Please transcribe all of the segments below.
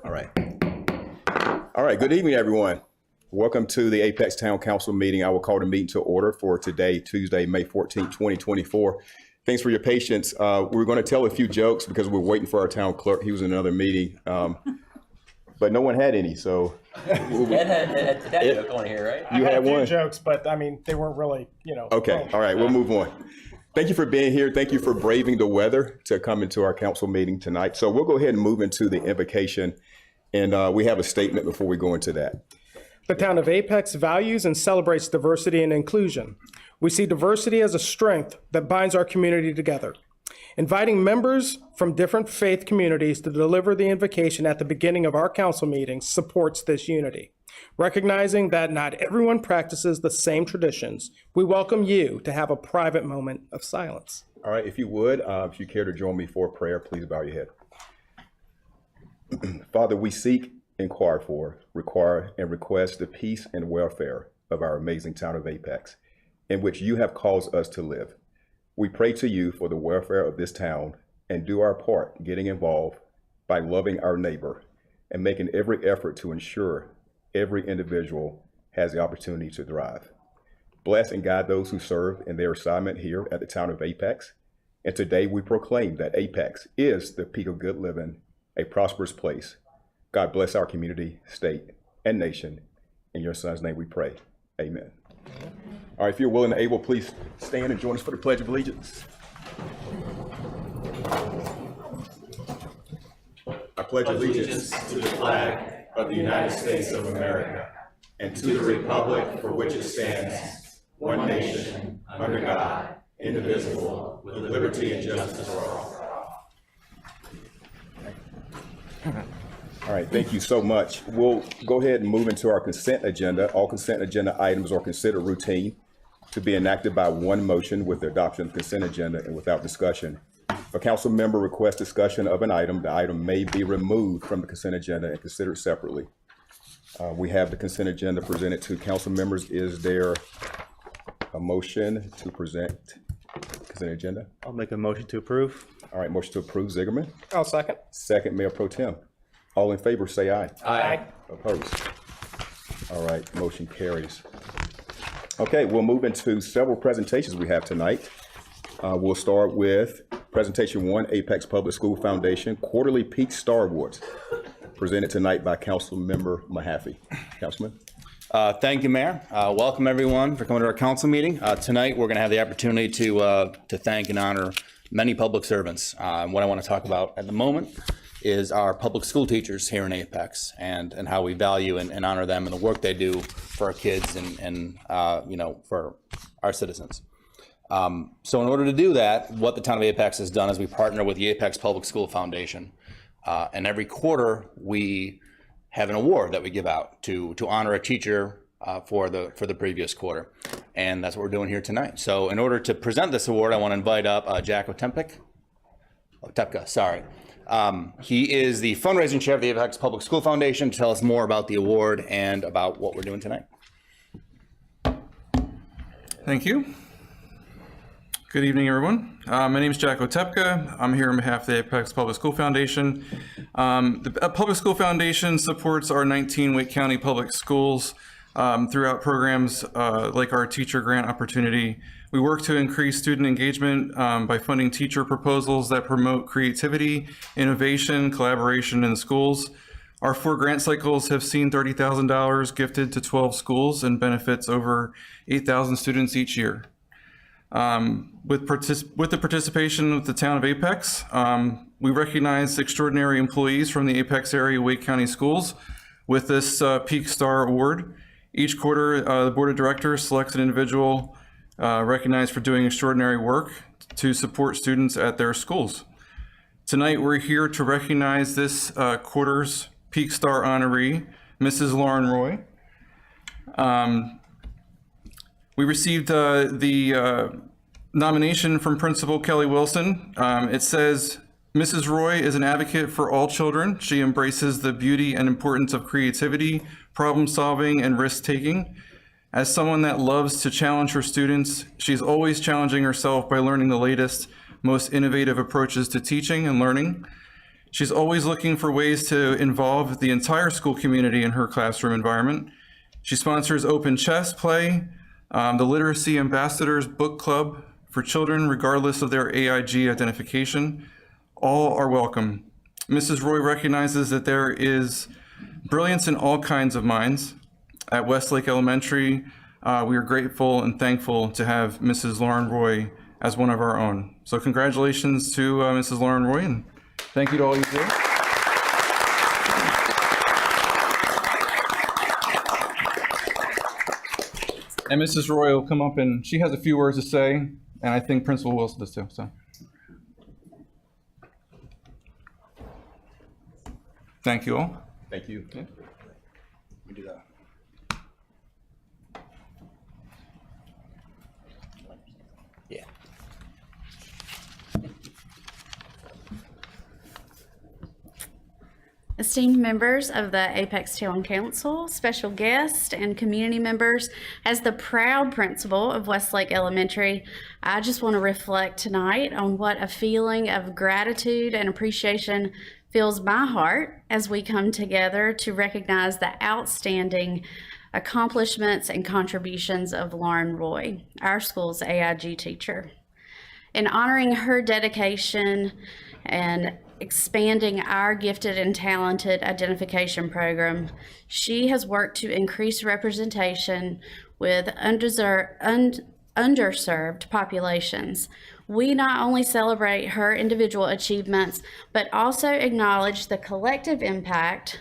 All right. All right. Good evening, everyone. Welcome to the Apex Town Council meeting. I will call the meeting to order for today, Tuesday, May 14th, 2024. Thanks for your patience. We're going to tell a few jokes because we're waiting for our town clerk. He was in another meeting, but no one had any. So Ed had that joke on here, right? You had a few one? jokes, but I mean, they weren't really, Okay. All right. We'll move on. Thank you for being here. Thank you for braving the weather to come into our council meeting tonight. So we'll go ahead and move into the invocation. And we have a statement before we go into that. The town of Apex values and celebrates diversity and inclusion. We see diversity as a strength that binds our community together. Inviting members from different faith communities to deliver the invocation at the beginning of our council meetings supports this unity. Recognizing that not everyone practices the same traditions, we welcome you to have a private moment of silence. All right. If you would, if you care to join me for prayer, please bow your head. Father, we seek, inquire for, require, and request the peace and welfare of our amazing town of Apex, in which you have caused us to live. We pray to you for the welfare of this town and do our part getting involved by loving our neighbor and making every effort to ensure every individual has the opportunity to thrive. Bless and guide those who serve in their assignment here at the town of Apex. And today we proclaim that Apex is the peak of good living, a prosperous place. God bless our community, state, and nation. In your son's name we pray. Amen. All right, if you're willing and able, please stand and join us for the Pledge of Allegiance. I pledge allegiance to the flag of the United States of America and to the republic for which it stands, one nation, under God, indivisible, with liberty and justice for all. All right, thank you so much. We'll go ahead and move into our consent agenda. All consent agenda items are considered routine to be enacted by one motion with the adoption of the consent agenda and without discussion. If a council member requests discussion of an item, the item may be removed from the consent agenda and considered separately. We have the consent agenda presented to council members. Is there a motion to present consent agenda? I'll make a motion to approve. All right, motion to approve, Zigerman. I'll second. Second, Mayor Pro Tem. All in favor, say aye. Aye. Opposed? All right, motion carries. Okay, we'll move into several presentations we have tonight. We'll start with presentation 1, Apex Public School Foundation Quarterly Peak Star Awards, presented tonight by Council Member Mahaffey. Councilman. Thank you, Mayor. Welcome everyone for coming to our council meeting. Tonight we're going to have the opportunity to thank and honor many public servants. What I want to talk about at the moment is our public school teachers here in Apex and how we value and honor them and the work they do for our kids and for our citizens. So in order to do that, what the town of Apex has done is we partner with the Apex Public School Foundation. And every quarter we have an award that we give out to honor a teacher for the previous quarter. And that's what we're doing here tonight. So in order to present this award, I want to invite up Jack Otepka, sorry. He is the fundraising chair of the Apex Public School Foundation to tell us more about the award and about what we're doing tonight. Thank you. Good evening, everyone. My name is Jack Otepka. I'm here on behalf of the Apex Public School Foundation. The Public School Foundation supports our 19 Wake County public schools throughout programs like our teacher grant opportunity. We work to increase student engagement by funding teacher proposals that promote creativity, innovation, collaboration in schools. Our 4 grant cycles have seen $30,000 gifted to 12 schools and benefits over 8,000 students each year. With the participation of the town of Apex, we recognize extraordinary employees from the Apex area Wake County schools with this Peak Star Award. Each quarter, the Board of Directors selects an individual recognized for doing extraordinary work to support students at their schools. Tonight, we're here to recognize this quarter's Peak Star honoree, Mrs. Lauren Roy. We received the nomination from Principal Kelly Wilson. It says, Mrs. Roy is an advocate for all children. She embraces the beauty and importance of creativity, problem solving, and risk taking. As someone that loves to challenge her students, she's always challenging herself by learning the latest, most innovative approaches to teaching and learning. She's always looking for ways to involve the entire school community in her classroom environment. She sponsors open chess play, the Literacy Ambassadors Book Club for children, regardless of their AIG identification. All are welcome. Mrs. Roy recognizes that there is brilliance in all kinds of minds. At Westlake Elementary, we are grateful and thankful to have Mrs. Lauren Roy as one of our own. So congratulations to Mrs. Lauren Roy, and thank you to all you do. And Mrs. Roy will come up and she has a few words to say, and I think Principal Wilson does too. So, thank you all. Thank you. Let me do that. Yeah. Esteemed members of the Apex Town Council, special guests, and community members, as the proud principal of Westlake Elementary, I just want to reflect tonight on what a feeling of gratitude and appreciation fills my heart as we come together to recognize the outstanding accomplishments and contributions of Lauren Roy, our school's AIG teacher. In honoring her dedication and expanding our gifted and talented identification program, she has worked to increase representation with underserved populations. We not only celebrate her individual achievements, but also acknowledge the collective impact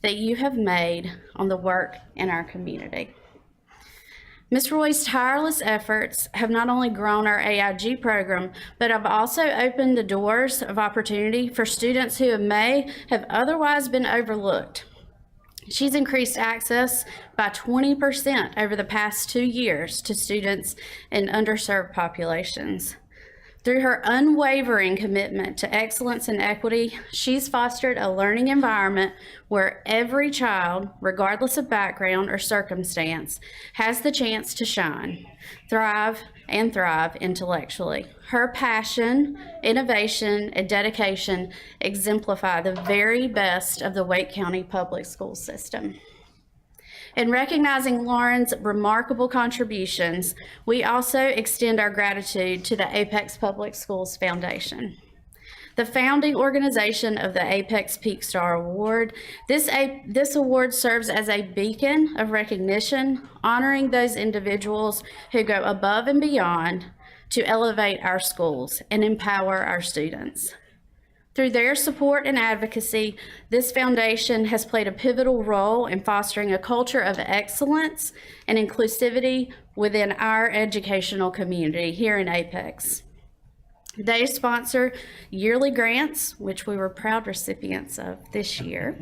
that you have made on the work in our community. Ms. Roy's tireless efforts have not only grown our AIG program, but have also opened the doors of opportunity for students who may have otherwise been overlooked. She's increased access by 20% over the past 2 years to students in underserved populations. Through her unwavering commitment to excellence and equity, she's fostered a learning environment where every child, regardless of background or circumstance, has the chance to shine, thrive intellectually. Her passion, innovation, and dedication exemplify the very best of the Wake County public school system. In recognizing Lauren's remarkable contributions, we also extend our gratitude to the Apex Public Schools Foundation, the founding organization of the Apex Peak Star Award. This award serves as a beacon of recognition, honoring those individuals who go above and beyond to elevate our schools and empower our students. Through their support and advocacy, this foundation has played a pivotal role in fostering a culture of excellence and inclusivity within our educational community here in Apex. They sponsor yearly grants, which we were proud recipients of this year,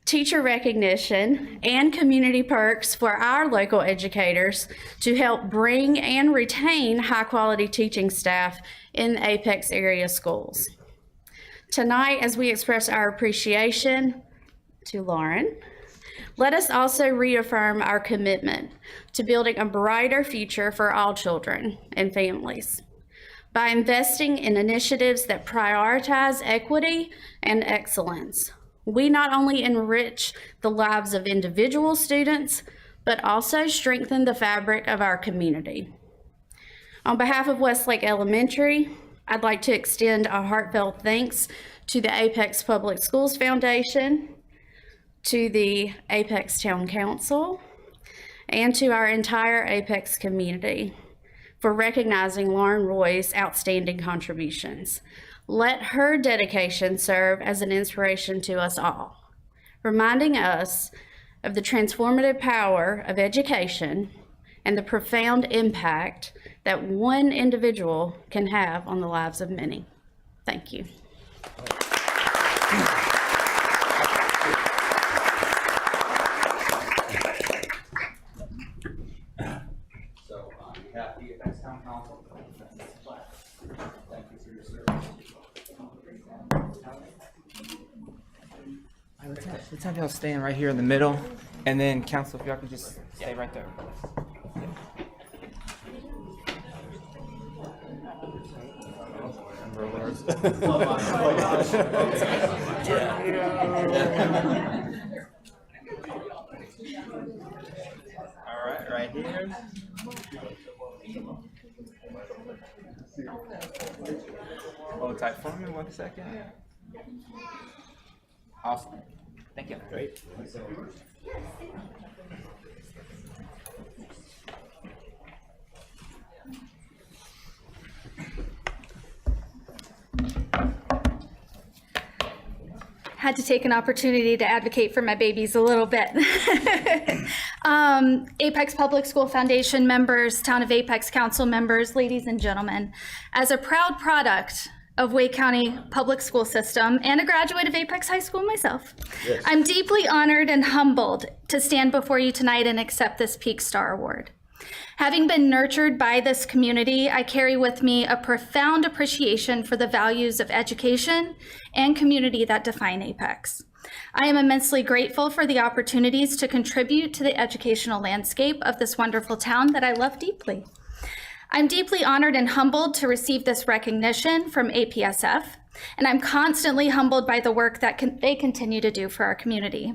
teacher recognition, and community perks for our local educators to help bring and retain high-quality teaching staff in Apex area schools. Tonight, as we express our appreciation to Lauren, let us also reaffirm our commitment to building a brighter future for all children and families by investing in initiatives that prioritize equity and excellence. We not only enrich the lives of individual students, but also strengthen the fabric of our community. On behalf of Westlake Elementary, I'd like to extend a heartfelt thanks to the Apex Public Schools Foundation, to the Apex Town Council, and to our entire Apex community for recognizing Lauren Roy's outstanding contributions. Let her dedication serve as an inspiration to us all, reminding us of the transformative power of education and the profound impact that one individual can have on the lives of many. Thank you. So, on behalf of the Apex Town Council, thank you for your service. Let's have y'all stand right here in the middle, and then council, if y'all could just stay right there. All right, right here. Hold tight for me 1 second. Awesome. Thank you. Great. Had to take an opportunity to advocate for my babies a little bit. Apex Public School Foundation members, Town of Apex Council members, ladies and gentlemen, as a proud product of Wake County Public School System and a graduate of Apex High School myself, yes, I'm deeply honored and humbled to stand before you tonight and accept this Peak Star Award. Having been nurtured by this community, I carry with me a profound appreciation for the values of education and community that define Apex. I am immensely grateful for the opportunities to contribute to the educational landscape of this wonderful town that I love deeply. I'm deeply honored and humbled to receive this recognition from APSF, and I'm constantly humbled by the work that they continue to do for our community.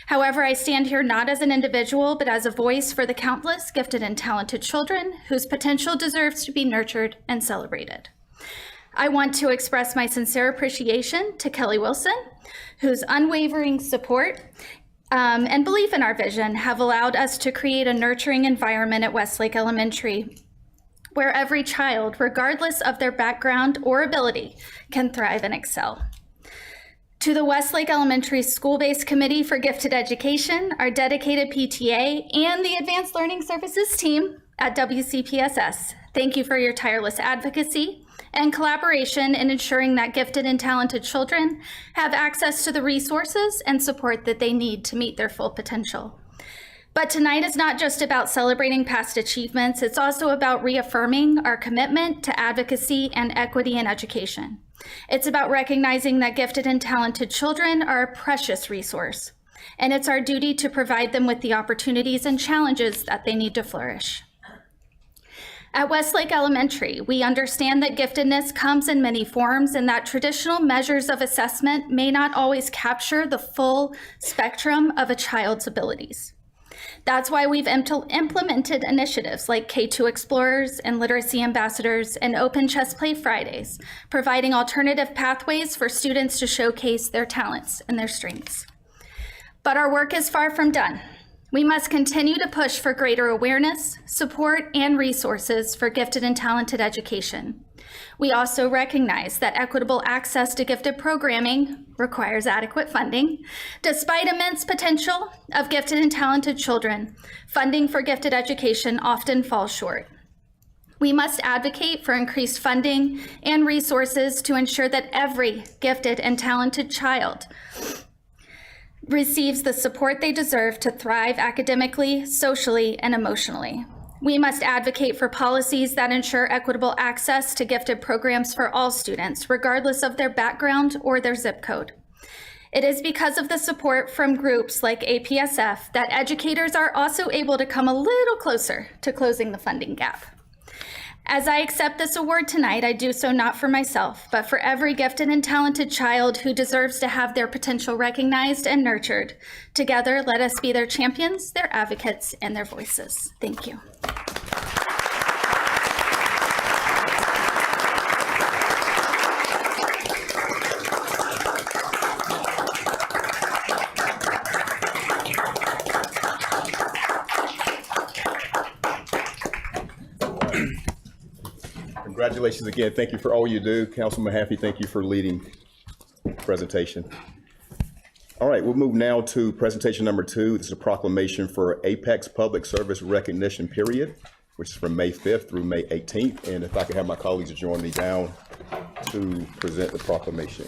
However, I stand here not as an individual, but as a voice for the countless gifted and talented children whose potential deserves to be nurtured and celebrated. I want to express my sincere appreciation to Kelly Wilson, whose unwavering support and belief in our vision have allowed us to create a nurturing environment at Westlake Elementary, where every child, regardless of their background or ability, can thrive and excel. To the Westlake Elementary School-Based Committee for Gifted Education, our dedicated PTA, and the Advanced Learning Services team at WCPSS, thank you for your tireless advocacy and collaboration in ensuring that gifted and talented children have access to the resources and support that they need to meet their full potential. But tonight is not just about celebrating past achievements, it's also about reaffirming our commitment to advocacy and equity in education. It's about recognizing that gifted and talented children are a precious resource, and it's our duty to provide them with the opportunities and challenges that they need to flourish. At Westlake Elementary, we understand that giftedness comes in many forms and that traditional measures of assessment may not always capture the full spectrum of a child's abilities. That's why we've implemented initiatives like K2 Explorers and Literacy Ambassadors and Open Chess Play Fridays, providing alternative pathways for students to showcase their talents and their strengths. But our work is far from done. We must continue to push for greater awareness, support, and resources for gifted and talented education. We also recognize that equitable access to gifted programming requires adequate funding. Despite immense potential of gifted and talented children, funding for gifted education often falls short. We must advocate for increased funding and resources to ensure that every gifted and talented child receives the support they deserve to thrive academically, socially, and emotionally. We must advocate for policies that ensure equitable access to gifted programs for all students, regardless of their background or their zip code. It is because of the support from groups like APSF that educators are also able to come a little closer to closing the funding gap. As I accept this award tonight, I do so not for myself, but for every gifted and talented child who deserves to have their potential recognized and nurtured. Together, let us be their champions, their advocates, and their voices. Thank you. Congratulations again. Thank you for all you do. Councilman Mahaffey, thank you for leading the presentation. All right, we'll move now to presentation number 2. This is a proclamation for Apex Public Service Recognition Period, which is from May 5th through May 18th. And if I could have my colleagues join me down to present the proclamation.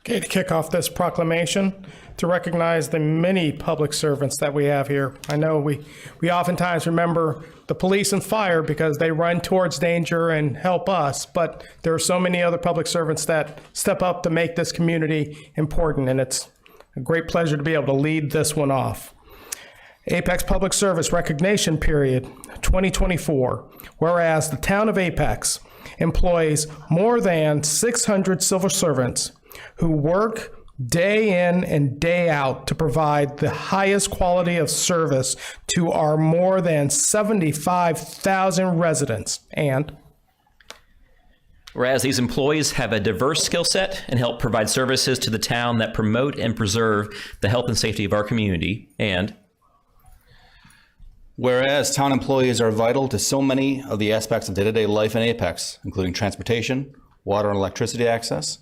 Okay, to kick off this proclamation, to recognize the many public servants that we have here. I know we oftentimes remember the police and fire because they run towards danger and help us, but there are so many other public servants that step up to make this community important, and it's a great pleasure to be able to lead this one off. Apex Public Service Recognition Period 2024. Whereas the town of Apex employs more than 600 civil servants who work day in and day out to provide the highest quality of service to our more than 75,000 residents. And whereas these employees have a diverse skill set and help provide services to the town that promote and preserve the health and safety of our community. And whereas town employees are vital to so many of the aspects of day-to-day life in Apex, including transportation, water and electricity access,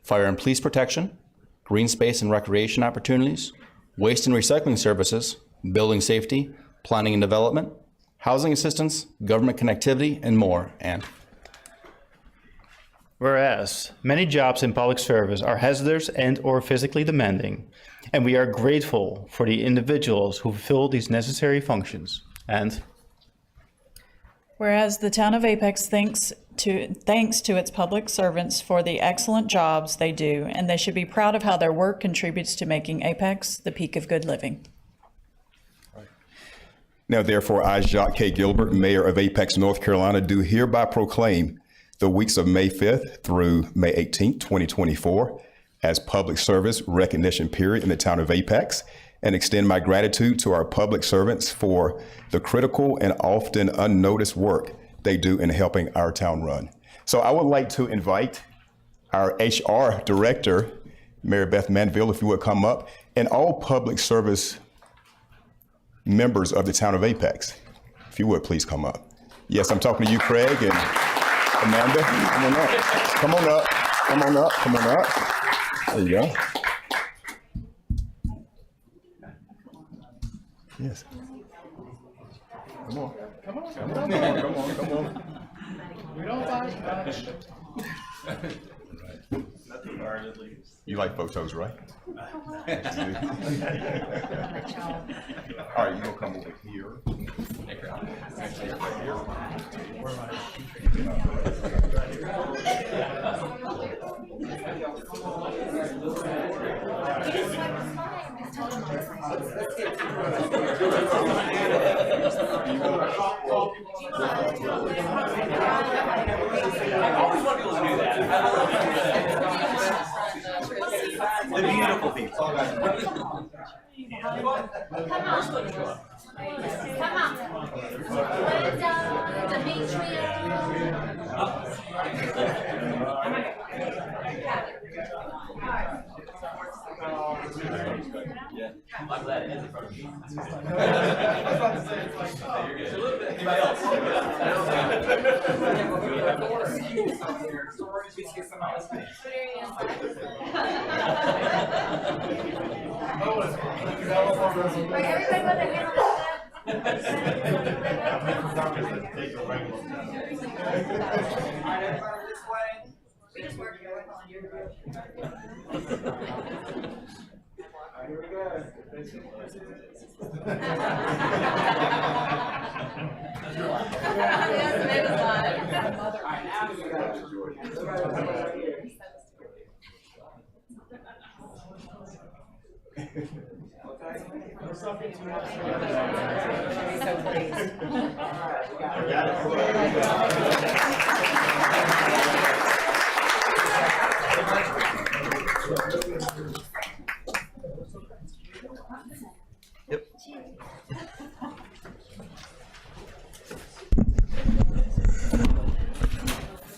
fire and police protection, green space and recreation opportunities, waste and recycling services, building safety, planning and development, housing assistance, government connectivity, and more. And whereas many jobs in public service are hazardous and/or physically demanding, and we are grateful for the individuals who fulfill these necessary functions. And whereas the town of Apex thanks to its public servants for the excellent jobs they do, and they should be proud of how their work contributes to making Apex the peak of good living. Now, therefore, I, Jacques K. Gilbert, Mayor of Apex, North Carolina, do hereby proclaim the weeks of May 5th through May 18th, 2024, as Public Service Recognition Period in the town of Apex, and extend my gratitude to our public servants for the critical and often unnoticed work they do in helping our town run. So I would like to invite our HR Director, Mary Beth Manville, if you would come up, and all public service members of the town of Apex, if you would please come up. Yes, I'm talking to you, Craig, and Amanda, come on up. Come on up, come on up, come on up. There you go. Yes. Come on. Come on. Come on. Come on. Come on. We don't like much. You like photos, right? All right, you gonna come over here. I always want people to do that. The beautiful people. Come on. The beach Yeah, I'm glad it is in front of me. Anybody else?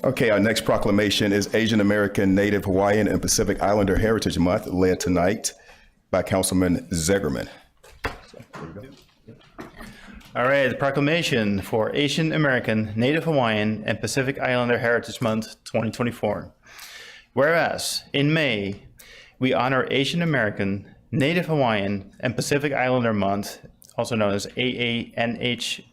Okay, our next proclamation is Asian American, Native Hawaiian, and Pacific Islander Heritage Month, led tonight by Councilman Zegerman. all right, the proclamation for Asian American, Native Hawaiian, and Pacific Islander Heritage Month 2024. Whereas in May, we honor Asian American, Native Hawaiian, and Pacific Islander Month, also known as AANHPI,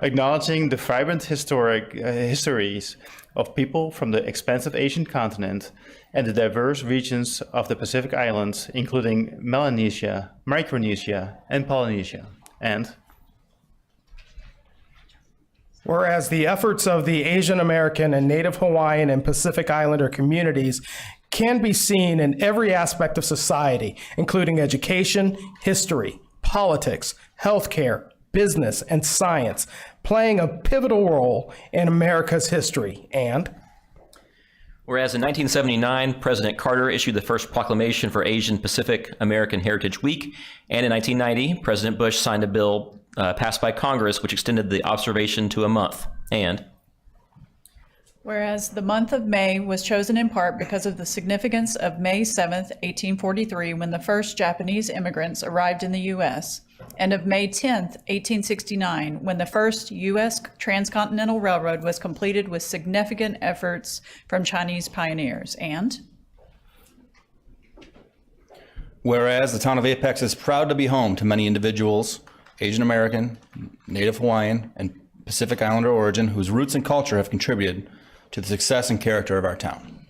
acknowledging the vibrant histories of people from the expansive Asian continent and the diverse regions of the Pacific Islands, including Melanesia, Micronesia, and Polynesia. And whereas the efforts of the Asian American and Native Hawaiian and Pacific Islander communities can be seen in every aspect of society, including education, history, politics, healthcare, business, and science, playing a pivotal role in America's history. And whereas in 1979, President Carter issued the first proclamation for Asian Pacific American Heritage Week, and in 1990, President Bush signed a bill passed by Congress which extended the observation to a month. And whereas the month of May was chosen in part because of the significance of May 7th, 1843, when the first Japanese immigrants arrived in the U.S., and of May 10th, 1869, when the first U.S. transcontinental railroad was completed with significant efforts from Chinese pioneers. And whereas the town of Apex is proud to be home to many individuals, Asian American, Native Hawaiian, and Pacific Islander origin, whose roots and culture have contributed to the success and character of our town.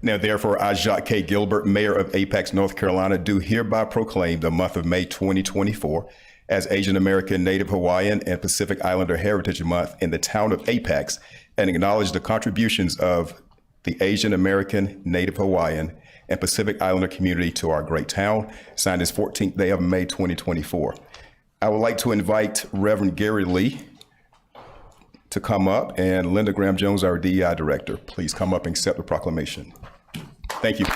Now, therefore, I, Jacques K. Gilbert, Mayor of Apex, North Carolina, do hereby proclaim the month of May 2024 as Asian American, Native Hawaiian, and Pacific Islander Heritage Month in the town of Apex, and acknowledge the contributions of the Asian American, Native Hawaiian, and Pacific Islander community to our great town, signed this 14th day of May 2024. I would like to invite Reverend Gary Lee to come up, and Linda Graham-Jones, our DEI Director. Please come up and accept the proclamation. Thank you.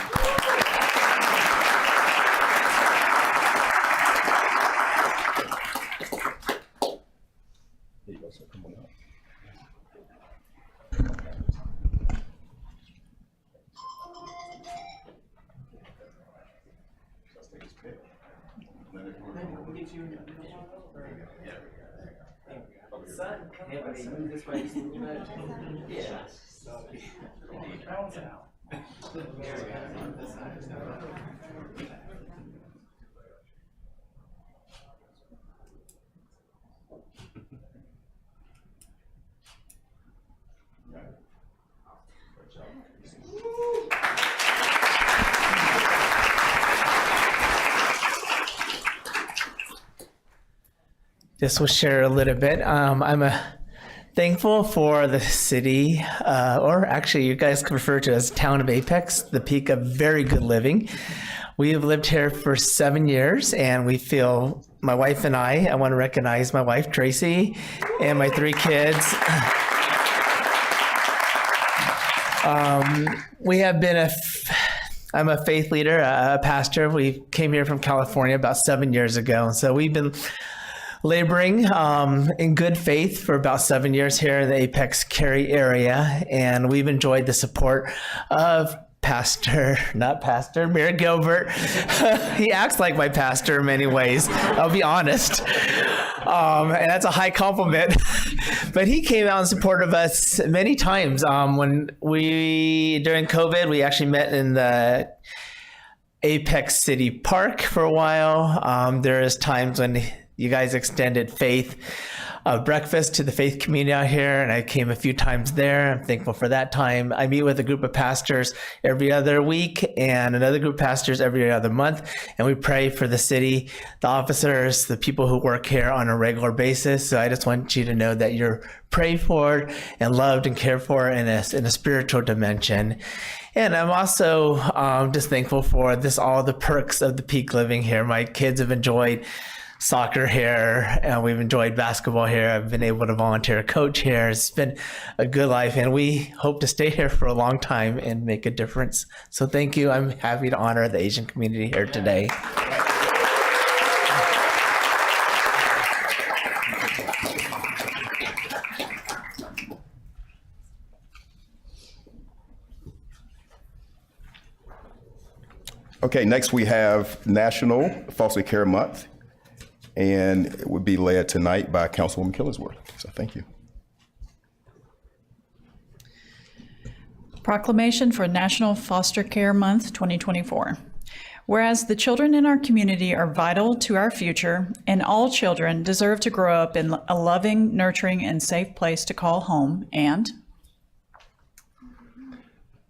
Just will share a little bit. I'm thankful for the city, or actually you guys can refer to it as town of Apex, the peak of very good living. We have lived here for 7 years, and we feel, my wife and I want to recognize my wife, Tracy, and my 3 kids. We have been I'm a faith leader, a pastor. We came here from California about 7 years ago. So we've been laboring in good faith for about 7 years here in the Apex Cary area, and we've enjoyed the support of Mayor Gilbert. He acts like my pastor in many ways, I'll be honest. And that's a high compliment. But he came out in support of us many times. During COVID, we actually met in the Apex City Park for a while. There is times when you guys extended faith breakfast to the faith community out here, and I came a few times there. I'm thankful for that time. I meet with a group of pastors every other week and another group of pastors every other month, and we pray for the city, the officers, the people who work here on a regular basis. So I just want you to know that you're prayed for and loved and cared for in a spiritual dimension. And I'm also just thankful for all the perks of the peak living here. My kids have enjoyed soccer here, and we've enjoyed basketball here. I've been able to volunteer coach here. It's been a good life, and we hope to stay here for a long time and make a difference. So thank you. I'm happy to honor the Asian community here today. Okay, next we have National Foster Care Month, and it would be led tonight by Councilwoman Killingsworth. So thank you. Proclamation for National Foster Care Month 2024. Whereas the children in our community are vital to our future, and all children deserve to grow up in a loving, nurturing, and safe place to call home, and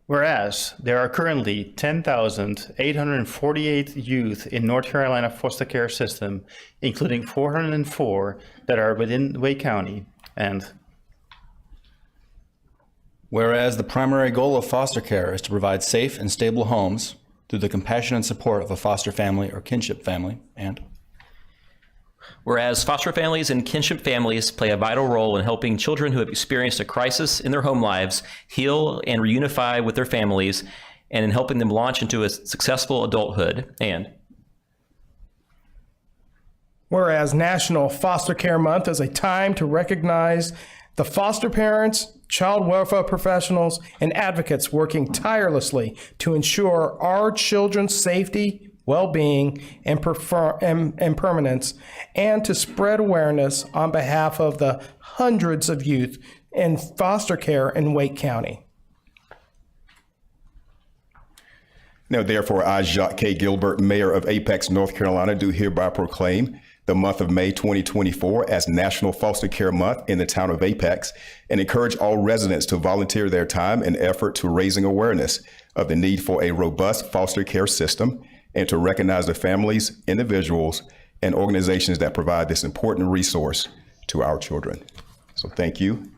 Whereas there are currently 10,848 youth in North Carolina foster care system, including 404 that are within Wake County. And whereas the primary goal of foster care is to provide safe and stable homes through the compassion and support of a foster family or kinship family. And whereas foster families and kinship families play a vital role in helping children who have experienced a crisis in their home lives heal and reunify with their families, and in helping them launch into a successful adulthood. And whereas National Foster Care Month is a time to recognize the foster parents, child welfare professionals, and advocates working tirelessly to ensure our children's safety, well-being, and permanence, and to spread awareness on behalf of the hundreds of youth in foster care in Wake County. Now, therefore, I, Jacques K. Gilbert, Mayor of Apex, North Carolina, do hereby proclaim the month of May 2024 as National Foster Care Month in the town of Apex, and encourage all residents to volunteer their time and effort to raising awareness of the need for a robust foster care system, and to recognize the families, individuals, and organizations that provide this important resource to our children. So thank you.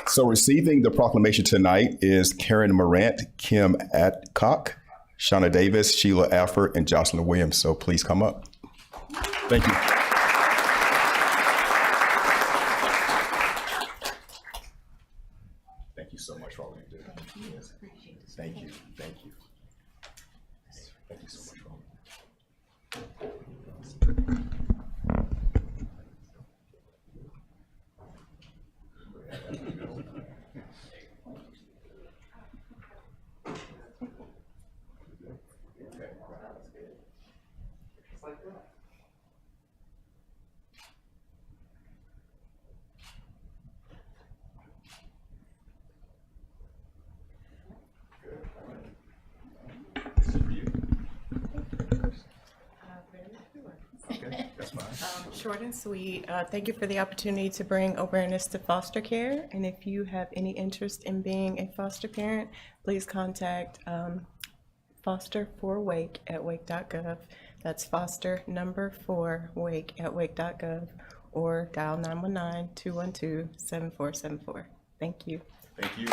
So receiving the proclamation tonight is Karen Morant, Kim Adcock, Shauna Davis, Sheila Alford, and Jocelyn Williams. So please come up. Thank you. Thank you so much for all you do. Thank you. Thank you. Thank you so much for all you do. Short and sweet. Thank you for the opportunity to bring awareness to foster care. And if you have any interest in being a foster parent, please contact Foster for Wake at wake.gov. That's foster number 4 wake at wake.gov, or dial 919-212-7474. Thank you. Thank you.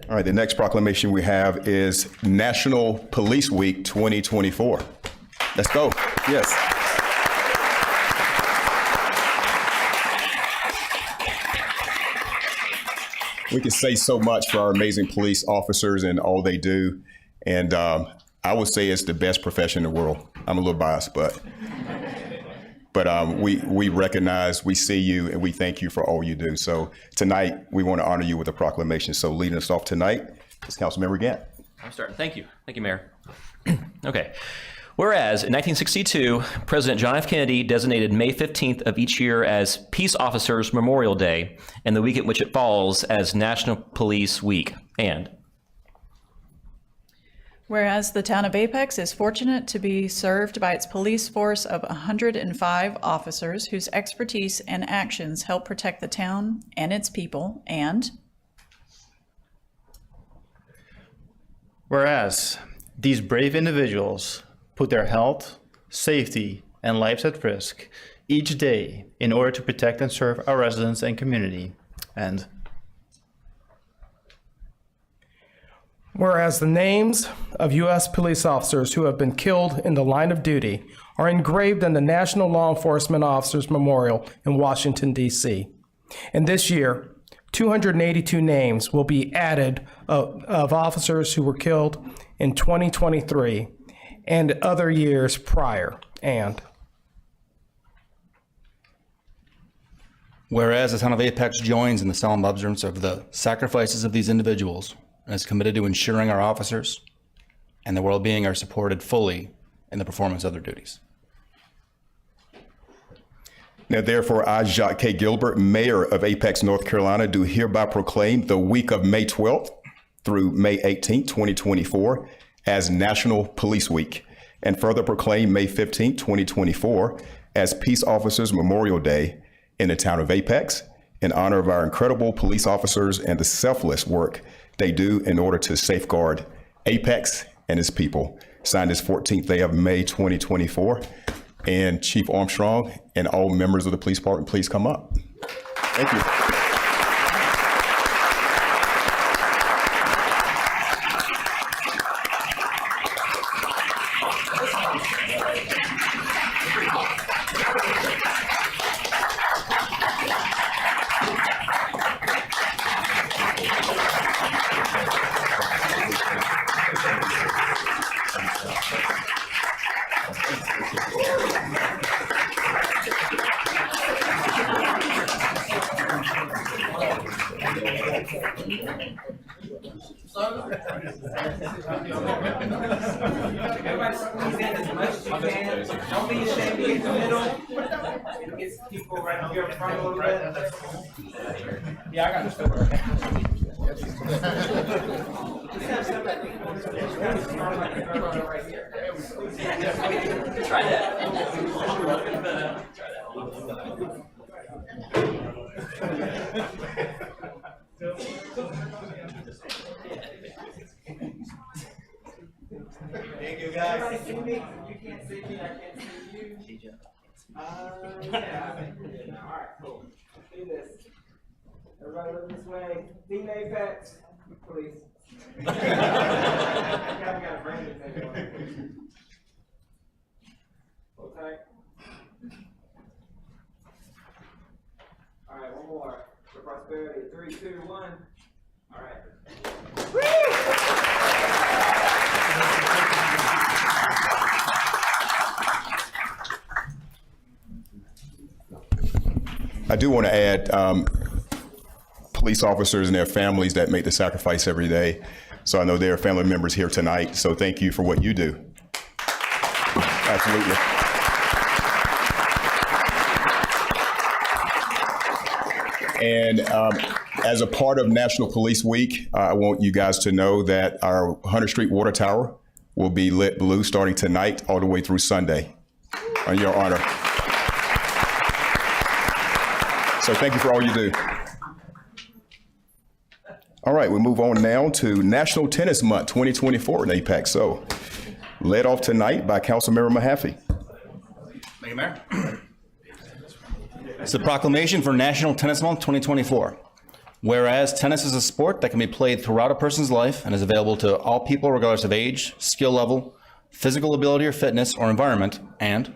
All right, the next proclamation we have is National Police Week 2024. Let's go. Yes. We can say so much for our amazing police officers and all they do. And I would say it's the best profession in the world. I'm a little biased, but we recognize, we see you, and we thank you for all you do. So tonight, we want to honor you with a proclamation. So leading us off tonight is Councilmember Gant. I'm starting. Thank you. Thank you, Mayor. Okay. Whereas in 1962, President John F. Kennedy designated May 15th of each year as Peace Officers Memorial Day, and the week at which it falls as National Police Week. And whereas the town of Apex is fortunate to be served by its police force of 105 officers whose expertise and actions help protect the town and its people. And whereas these brave individuals put their health, safety, and lives at risk each day in order to protect and serve our residents and community. And whereas the names of U.S. police officers who have been killed in the line of duty are engraved in the National Law Enforcement Officers Memorial in Washington, D.C. And this year, 282 names will be added of officers who were killed in 2023 and other years prior. And whereas the town of Apex joins in the solemn observance of the sacrifices of these individuals and is committed to ensuring our officers and their well-being are supported fully in the performance of their duties. Now, therefore, I, Jacques K. Gilbert, Mayor of Apex, North Carolina, do hereby proclaim the week of May 12th through May 18th, 2024 as National Police Week, and further proclaim May 15th, 2024 as Peace Officers Memorial Day in the town of Apex in honor of our incredible police officers and the selfless work they do in order to safeguard Apex and its people. Signed this 14th day of May 2024. And Chief Armstrong and all members of the police department, please come up. Thank you. Everybody squeeze in as much as you can. Don't be ashamed to get in the middle. Get people right here in front a little bit. Yeah, I got this. Try that. Thank you, guys. You can't see me, I can't see you. Yeah. All right, cool. Do this. Everybody look this way. Team Apex, please. We got a branded thing. Hold tight. All right, one more. For prosperity. 3, 2, 1. All right. Woo! I do want to add police officers and their families that make the sacrifice every day. So I know there are family members here tonight. So thank you for what you do. Absolutely. And as a part of National Police Week, I want you guys to know that our 100th Street Water Tower will be lit blue starting tonight all the way through Sunday in your honor. So thank you for all you do. All right, we move on now to National Tennis Month 2024 in Apex. So led off tonight by Councilmember Mahaffey. Thank you, Mayor. It's the proclamation for National Tennis Month 2024. Whereas tennis is a sport that can be played throughout a person's life and is available to all people regardless of age, skill level, physical ability or fitness or environment, and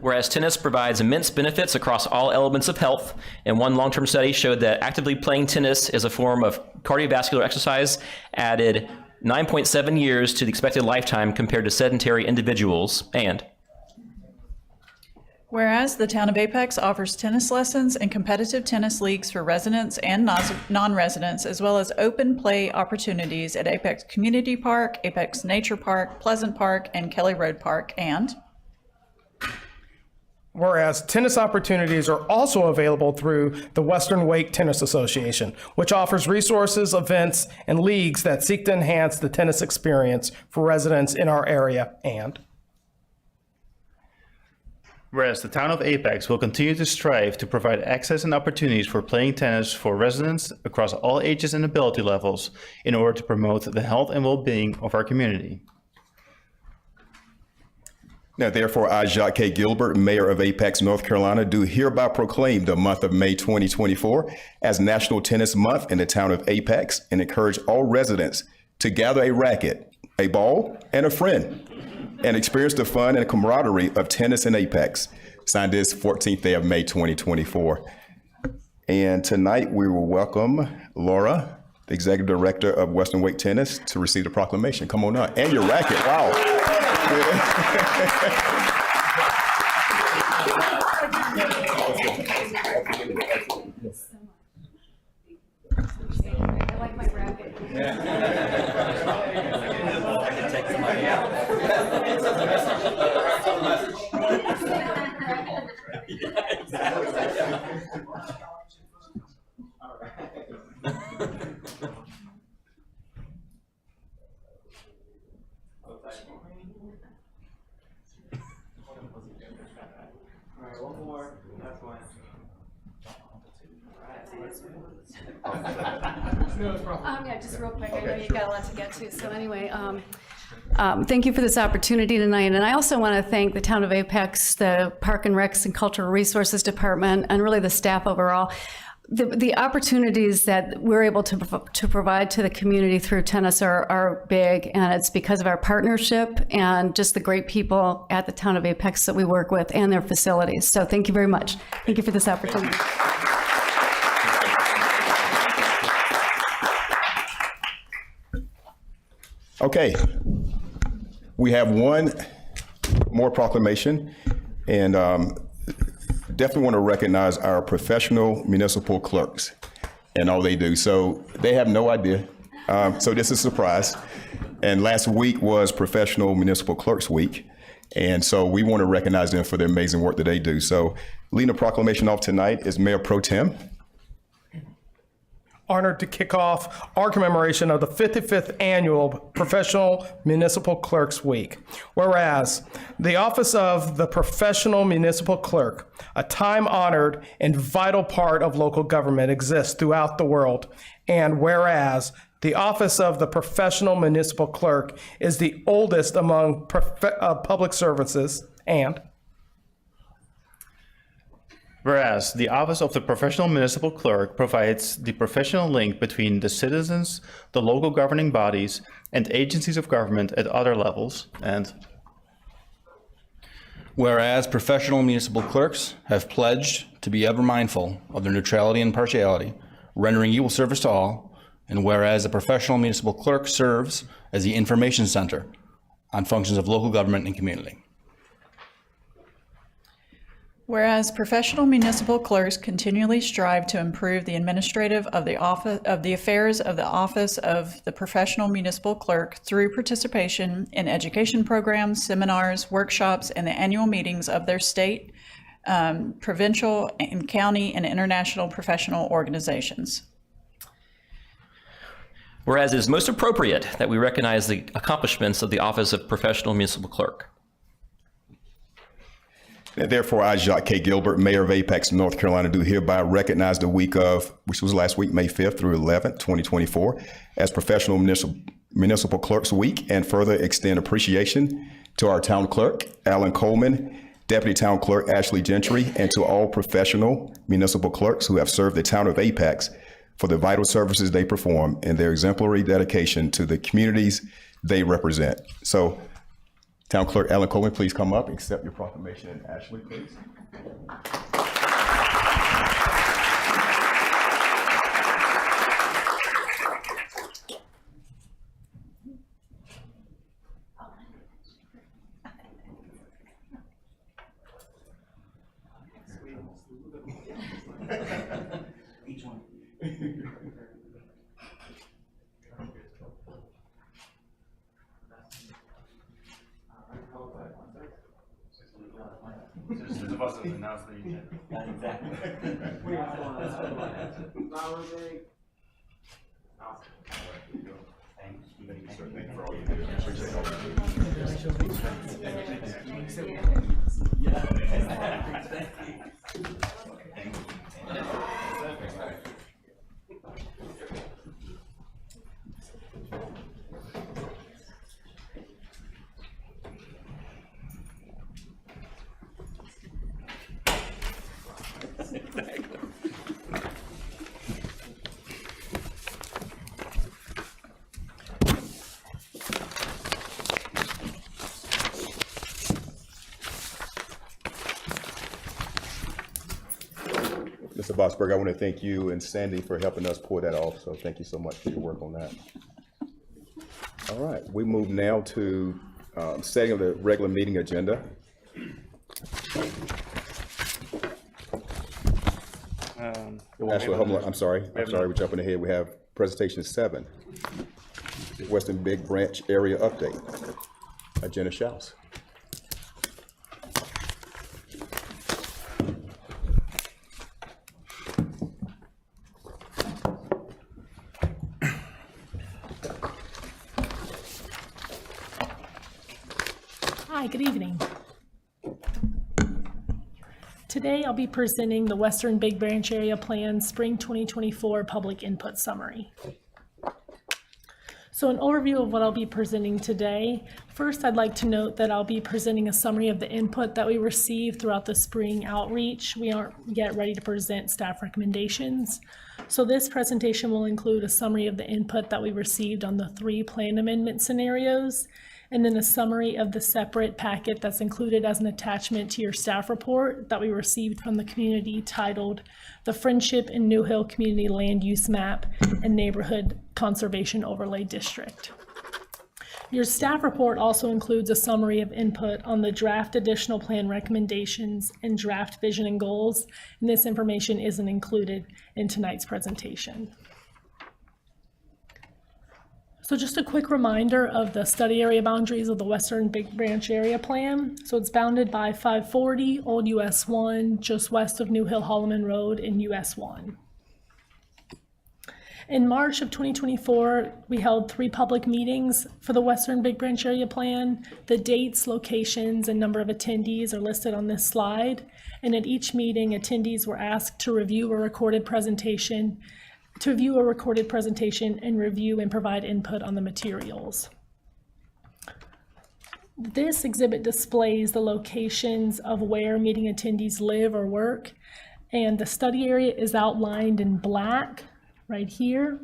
whereas tennis provides immense benefits across all elements of health, and one long-term study showed that actively playing tennis as a form of cardiovascular exercise added 9.7 years to the expected lifetime compared to sedentary individuals, and whereas the town of Apex offers tennis lessons and competitive tennis leagues for residents and non-residents, as well as open play opportunities at Apex Community Park, Apex Nature Park, Pleasant Park, and Kelly Road Park, and whereas tennis opportunities are also available through the Western Wake Tennis Association, which offers resources, events, and leagues that seek to enhance the tennis experience for residents in our area, and whereas the town of Apex will continue to strive to provide access and opportunities for playing tennis for residents across all ages and ability levels in order to promote the health and well-being of our community. Now, therefore, I, Jacques K. Gilbert, Mayor of Apex, North Carolina, do hereby proclaim the month of May 2024 as National Tennis Month in the town of Apex and encourage all residents to gather a racket, a ball, and a friend and experience the fun and camaraderie of tennis in Apex. Signed this 14th day of May 2024. And tonight we will welcome Laura, the Executive Director of Western Wake Tennis, to receive the proclamation. Come on up. And your racket. Wow. I like my racket. I can take the money out. Yeah, just real quick. I know you've got a lot to get to. So anyway, thank you for this opportunity tonight. And I also want to thank the Town of Apex, the Park and Recs and Cultural Resources Department, and really the staff overall. The opportunities that we're able to provide to the community through tennis are big, and it's because of our partnership and just the great people at the Town of Apex that we work with and their facilities. So thank you very much. Thank you for this opportunity. Okay, we have one more proclamation, and definitely want to recognize our professional municipal clerks and all they do. So they have no idea. So this is a surprise. And last week was Professional Municipal Clerks Week. And so we want to recognize them for the amazing work that they do. So leading the proclamation off tonight is Mayor Pro Tem. Honored to kick off our commemoration of the 55th Annual Professional Municipal Clerks Week. Whereas the Office of the Professional Municipal Clerk, a time-honored and vital part of local government, exists throughout the world. And whereas the Office of the Professional Municipal Clerk is the oldest among public services, and whereas the Office of the Professional Municipal Clerk provides the professional link between the citizens, the local governing bodies, and agencies of government at other levels, and whereas professional municipal clerks have pledged to be ever mindful of their neutrality and impartiality, rendering equal service to all, and whereas a professional municipal clerk serves as the information center on functions of local government and community. Whereas professional municipal clerks continually strive to improve the administrative of the affairs of the Office of the Professional Municipal Clerk through participation in education programs, seminars, workshops, and the annual meetings of their state, provincial, and county and international professional organizations. Whereas it is most appropriate that we recognize the accomplishments of the Office of Professional Municipal Clerk. And therefore, I, Jacques K. Gilbert, Mayor of Apex, North Carolina, do hereby recognize the week of, which was last week, May 5th through 11th, 2024, as Professional Municipal Clerks Week, and further extend appreciation to our Town Clerk, Alan Coleman, Deputy Town Clerk, Ashley Gentry, and to all professional municipal clerks who have served the Town of Apex for the vital services they perform and their exemplary dedication to the communities they represent. So, Town Clerk Alan Coleman, please come up, accept your proclamation, and Ashley, please. Each one. Mr. Bosberg, I want to thank you and Sandy for helping us pull that off. So thank you so much for your work on that. All right, we move now to setting of the regular meeting agenda. Actually, hold on, I'm sorry, we're jumping ahead. We have presentation 7, Western Big Branch Area Update. Jenna Schaus. Hi, good evening. Today I'll be presenting the Western Big Branch Area Plan Spring 2024 Public Input Summary. So an overview of what I'll be presenting today. First, I'd like to note that I'll be presenting a summary of the input that we received throughout the spring outreach. We aren't yet ready to present staff recommendations. So this presentation will include a summary of the input that we received on the 3 plan amendment scenarios, and then a summary of the separate packet that's included as an attachment to your staff report that we received from the community titled The Friendship and New Hill Community Land Use Map and Neighborhood Conservation Overlay District. Your staff report also includes a summary of input on the draft additional plan recommendations and draft vision and goals, and this information isn't included in tonight's presentation. So just a quick reminder of the study area boundaries of the Western Big Branch Area Plan. So it's bounded by 540 Old US 1, just west of New Hill Holloman Road in US 1. In March of 2024, we held 3 public meetings for the Western Big Branch Area Plan. The dates, locations, and number of attendees are listed on this slide. And at each meeting, attendees were asked to review a recorded presentation and review and provide input on the materials. This exhibit displays the locations of where meeting attendees live or work, and the study area is outlined in black right here,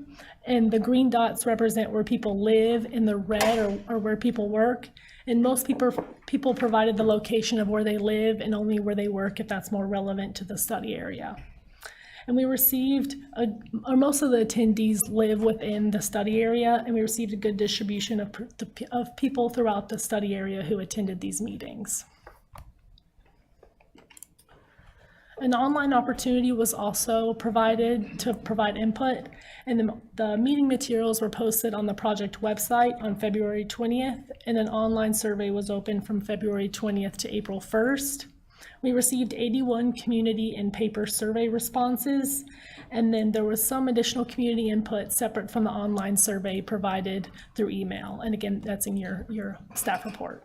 and the green dots represent where people live, and the red are where people work. And most people provided the location of where they live and only where they work if that's more relevant to the study area. And we received, most of the attendees live within the study area, and we received a good distribution of people throughout the study area who attended these meetings. An online opportunity was also provided to provide input, and the meeting materials were posted on the project website on February 20th, and an online survey was open from February 20th to April 1st. We received 81 community and paper survey responses, and then there was some additional community input separate from the online survey provided through email. And again, that's in your staff report.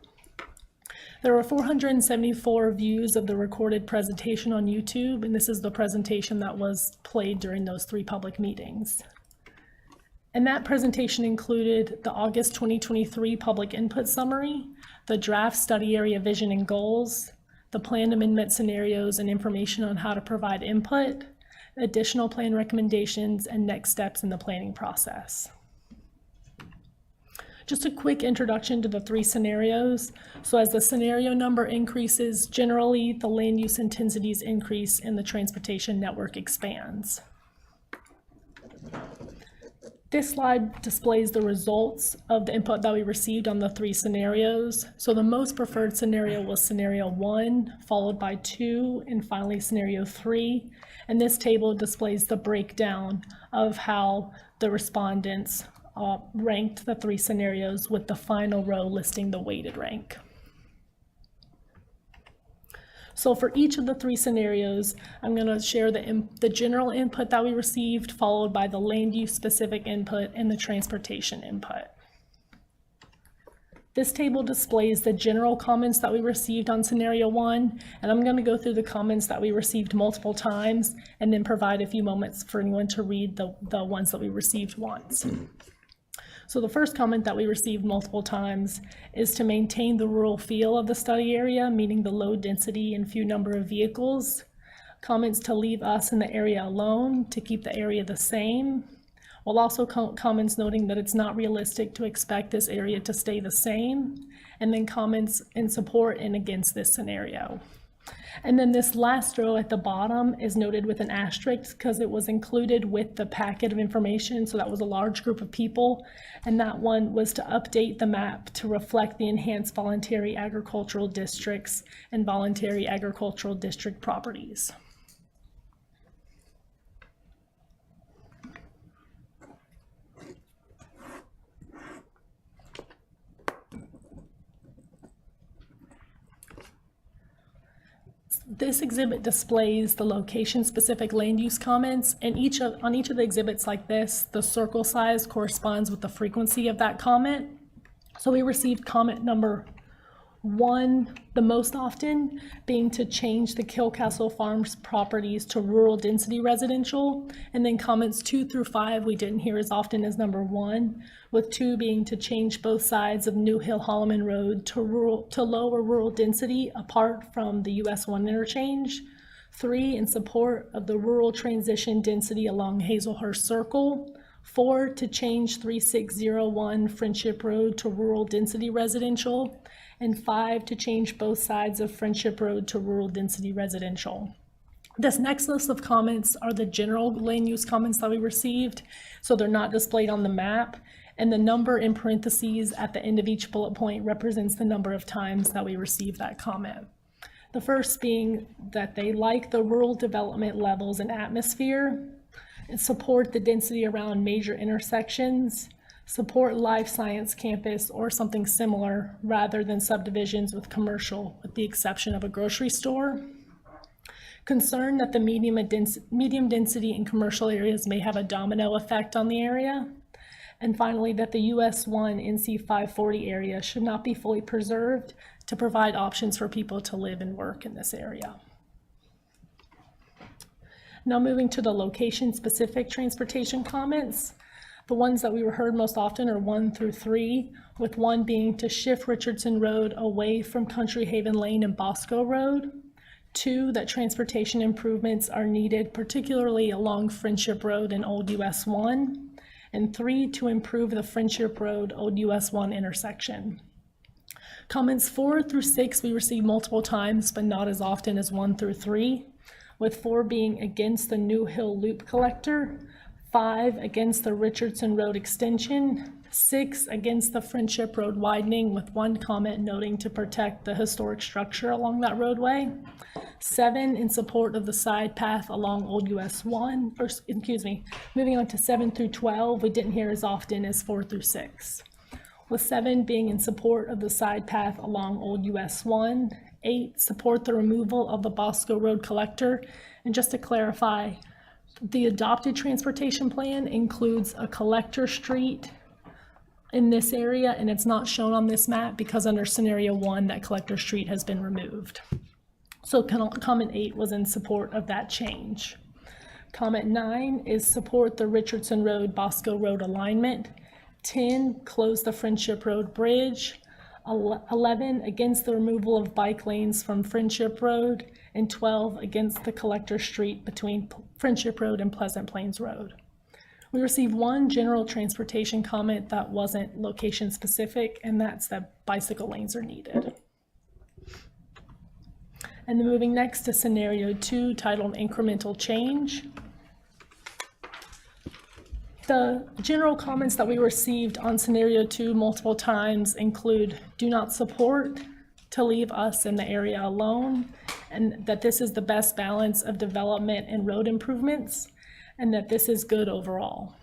There were 474 views of the recorded presentation on YouTube, and this is the presentation that was played during those 3 public meetings. And that presentation included the August 2023 public input summary, the draft study area vision and goals, the plan amendment scenarios and information on how to provide input, additional plan recommendations, and next steps in the planning process. Just a quick introduction to the 3 scenarios. So as the scenario number increases, generally the land use intensities increase and the transportation network expands. This slide displays the results of the input that we received on the 3 scenarios. So the most preferred scenario was scenario 1, followed by 2, and finally scenario 3. And this table displays the breakdown of how the respondents ranked the 3 scenarios, with the final row listing the weighted rank. So for each of the 3 scenarios, I'm going to share the general input that we received, followed by the land use specific input and the transportation input. This table displays the general comments that we received on scenario 1, and I'm going to go through the comments that we received multiple times and then provide a few moments for anyone to read the ones that we received once. So the first comment that we received multiple times is to maintain the rural feel of the study area, meaning the low density and few number of vehicles. Comments to leave us in the area alone, to keep the area the same. While also comments noting that it's not realistic to expect this area to stay the same. And then comments in support and against this scenario. And then this last row at the bottom is noted with an asterisk because it was included with the packet of information. So that was a large group of people. And that one was to update the map to reflect the enhanced voluntary agricultural districts and voluntary agricultural district properties. This exhibit displays the location-specific land use comments, and on each of the exhibits like this, the circle size corresponds with the frequency of that comment. So we received comment number 1, the most often, being to change the Kilcastle Farms properties to rural density residential, and then comments 2 through 5 we didn't hear as often as number 1, with 2 being to change both sides of New Hill Holloman Road to lower rural density apart from the US 1 interchange. 3, in support of the rural transition density along Hazelhurst Circle. 4, to change 3601 Friendship Road to rural density residential. And 5, to change both sides of Friendship Road to rural density residential. This next list of comments are the general land use comments that we received, so they're not displayed on the map. And the number in parentheses at the end of each bullet point represents the number of times that we received that comment. The first being that they like the rural development levels and atmosphere, and support the density around major intersections, support life science campus or something similar rather than subdivisions with commercial, with the exception of a grocery store. Concern that the medium density in commercial areas may have a domino effect on the area. And finally, that the US 1 NC 540 area should not be fully preserved to provide options for people to live and work in this area. Now moving to the location-specific transportation comments. The ones that we heard most often are 1 through 3, with 1 being to shift Richardson Road away from Country Haven Lane and Bosco Road. 2, that transportation improvements are needed, particularly along Friendship Road and Old US 1. And 3, to improve the Friendship Road Old US 1 intersection. Comments 4 through 6 we received multiple times, but not as often as 1 through 3, with 4 being against the New Hill Loop Collector, 5 against the Richardson Road extension, 6 against the Friendship Road widening, with 1 comment noting to protect the historic structure along that roadway, 7 in support of the side path along Old US 1, or excuse me, moving on to 7 through 12, we didn't hear as often as 4 through 6. With 7 being in support of the side path along Old US 1, 8 support the removal of the Bosco Road Collector, and just to clarify, the adopted transportation plan includes a collector street in this area, and it's not shown on this map because under scenario 1, that collector street has been removed. So comment 8 was in support of that change. Comment 9 is support the Richardson Road, Bosco Road alignment. 10, close the Friendship Road Bridge. 11, against the removal of bike lanes from Friendship Road. And 12, against the collector street between Friendship Road and Pleasant Plains Road. We received 1 general transportation comment that wasn't location specific, and that's that bicycle lanes are needed. And then moving next to scenario 2, titled Incremental Change. The general comments that we received on scenario 2 multiple times include do not support, to leave us in the area alone, and that this is the best balance of development and road improvements, and that this is good overall.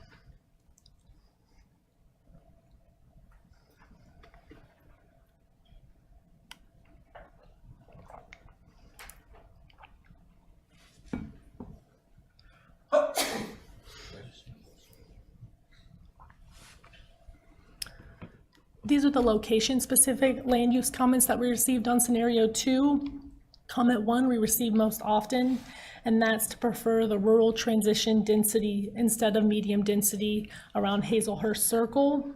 These are the location-specific land use comments that we received on scenario 2. Comment 1 we received most often, and that's to prefer the rural transition density instead of medium density around Hazelhurst Circle.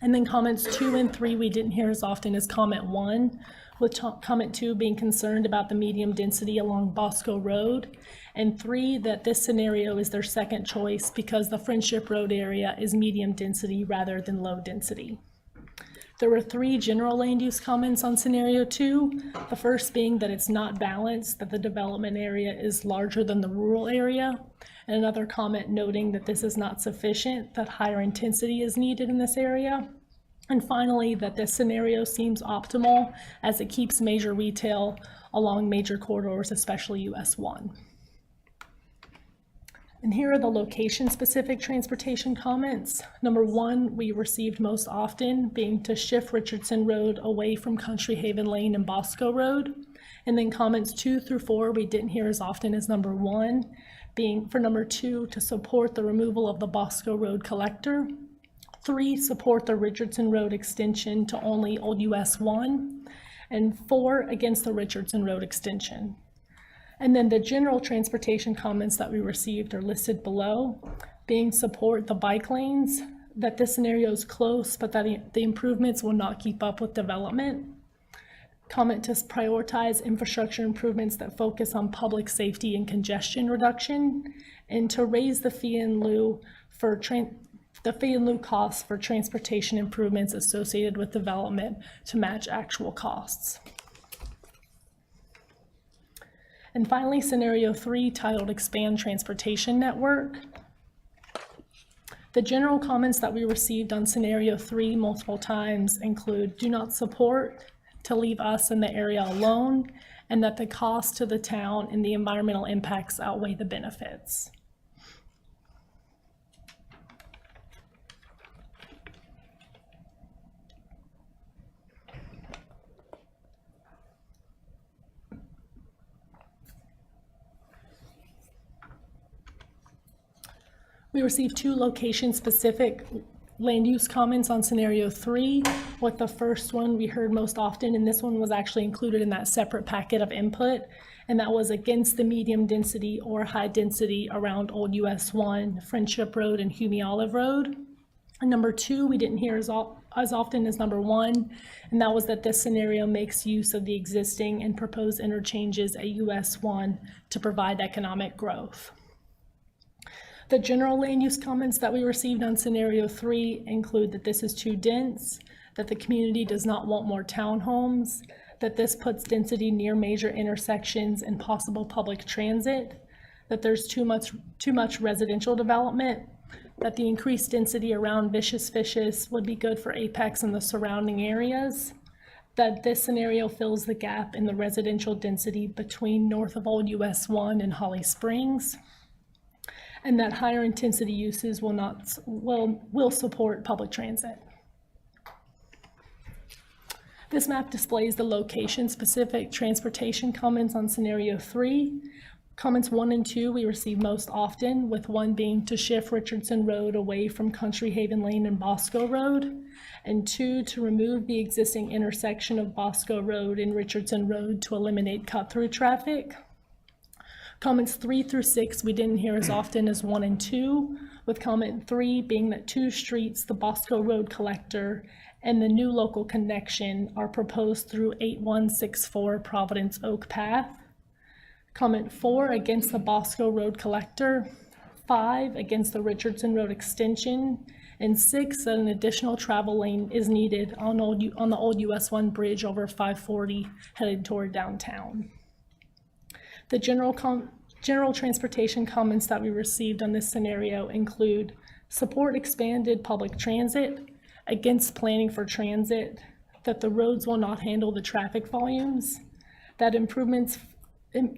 And then comments 2 and 3 we didn't hear as often as comment 1, with comment 2 being concerned about the medium density along Bosco Road, and 3 that this scenario is their second choice because the Friendship Road area is medium density rather than low density. There were 3 general land use comments on scenario 2, the first being that it's not balanced, that the development area is larger than the rural area, and another comment noting that this is not sufficient, that higher intensity is needed in this area. And finally, that this scenario seems optimal as it keeps major retail along major corridors, especially US 1. And here are the location-specific transportation comments. Number 1, we received most often being to shift Richardson Road away from Country Haven Lane and Bosco Road. And then comments 2 through 4, we didn't hear as often as number 1, being for number 2, to support the removal of the Bosco Road Collector. 3, support the Richardson Road extension to only Old US 1. and 4 against the Richardson Road extension. And then the general transportation comments that we received are listed below, being support the bike lanes, that this scenario is close, but that the improvements will not keep up with development. Comment to prioritize infrastructure improvements that focus on public safety and congestion reduction, and to raise the fee in lieu costs for transportation improvements associated with development to match actual costs. And finally, scenario 3, titled Expand Transportation Network. The general comments that we received on scenario 3 multiple times include do not support, to leave us in the area alone, and that the cost to the town and the environmental impacts outweigh the benefits. We received 2 location-specific land use comments on scenario 3, with the first one we heard most often, and this one was actually included in that separate packet of input, and that was against the medium density or high density around Old US 1, Friendship Road, and Hume Olive Road. And number 2, we didn't hear as often as number 1, and that was that this scenario makes use of the existing and proposed interchanges at US 1 to provide economic growth. The general land use comments that we received on scenario 3 include that this is too dense, that the community does not want more townhomes, that this puts density near major intersections and possible public transit, that there's too much residential development, that the increased density around Vicious Fishes would be good for Apex and the surrounding areas, that this scenario fills the gap in the residential density between north of Old US 1 and Holly Springs, and that higher intensity uses will support public transit. This map displays the location-specific transportation comments on scenario 3. Comments 1 and 2 we receive most often, with 1 being to shift Richardson Road away from Country Haven Lane and Bosco Road, and 2 to remove the existing intersection of Bosco Road and Richardson Road to eliminate cut-through traffic. Comments 3 through 6 we didn't hear as often as 1 and 2, with comment 3 being that 2 streets, the Bosco Road Collector and the new local connection, are proposed through 8164 Providence Oak Path. Comment 4 against the Bosco Road Collector, 5 against the Richardson Road Extension, and 6 that an additional travel lane is needed on the old US 1 bridge over 540 headed toward downtown. The general transportation comments that we received on this scenario include support expanded public transit, against planning for transit, that the roads will not handle the traffic volumes, that improvements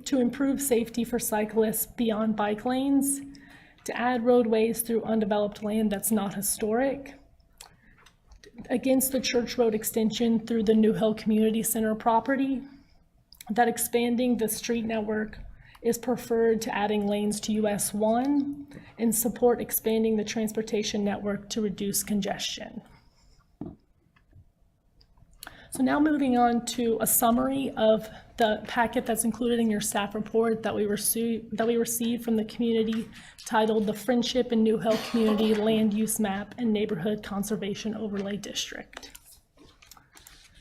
to improve safety for cyclists beyond bike lanes, to add roadways through undeveloped land that's not historic, against the Church Road extension through the New Hill Community Center property, that expanding the street network is preferred to adding lanes to US 1, and support expanding the transportation network to reduce congestion. So now moving on to a summary of the packet that's included in your staff report that we received from the community, titled The Friendship and New Hill Community Land Use Map and Neighborhood Conservation Overlay District.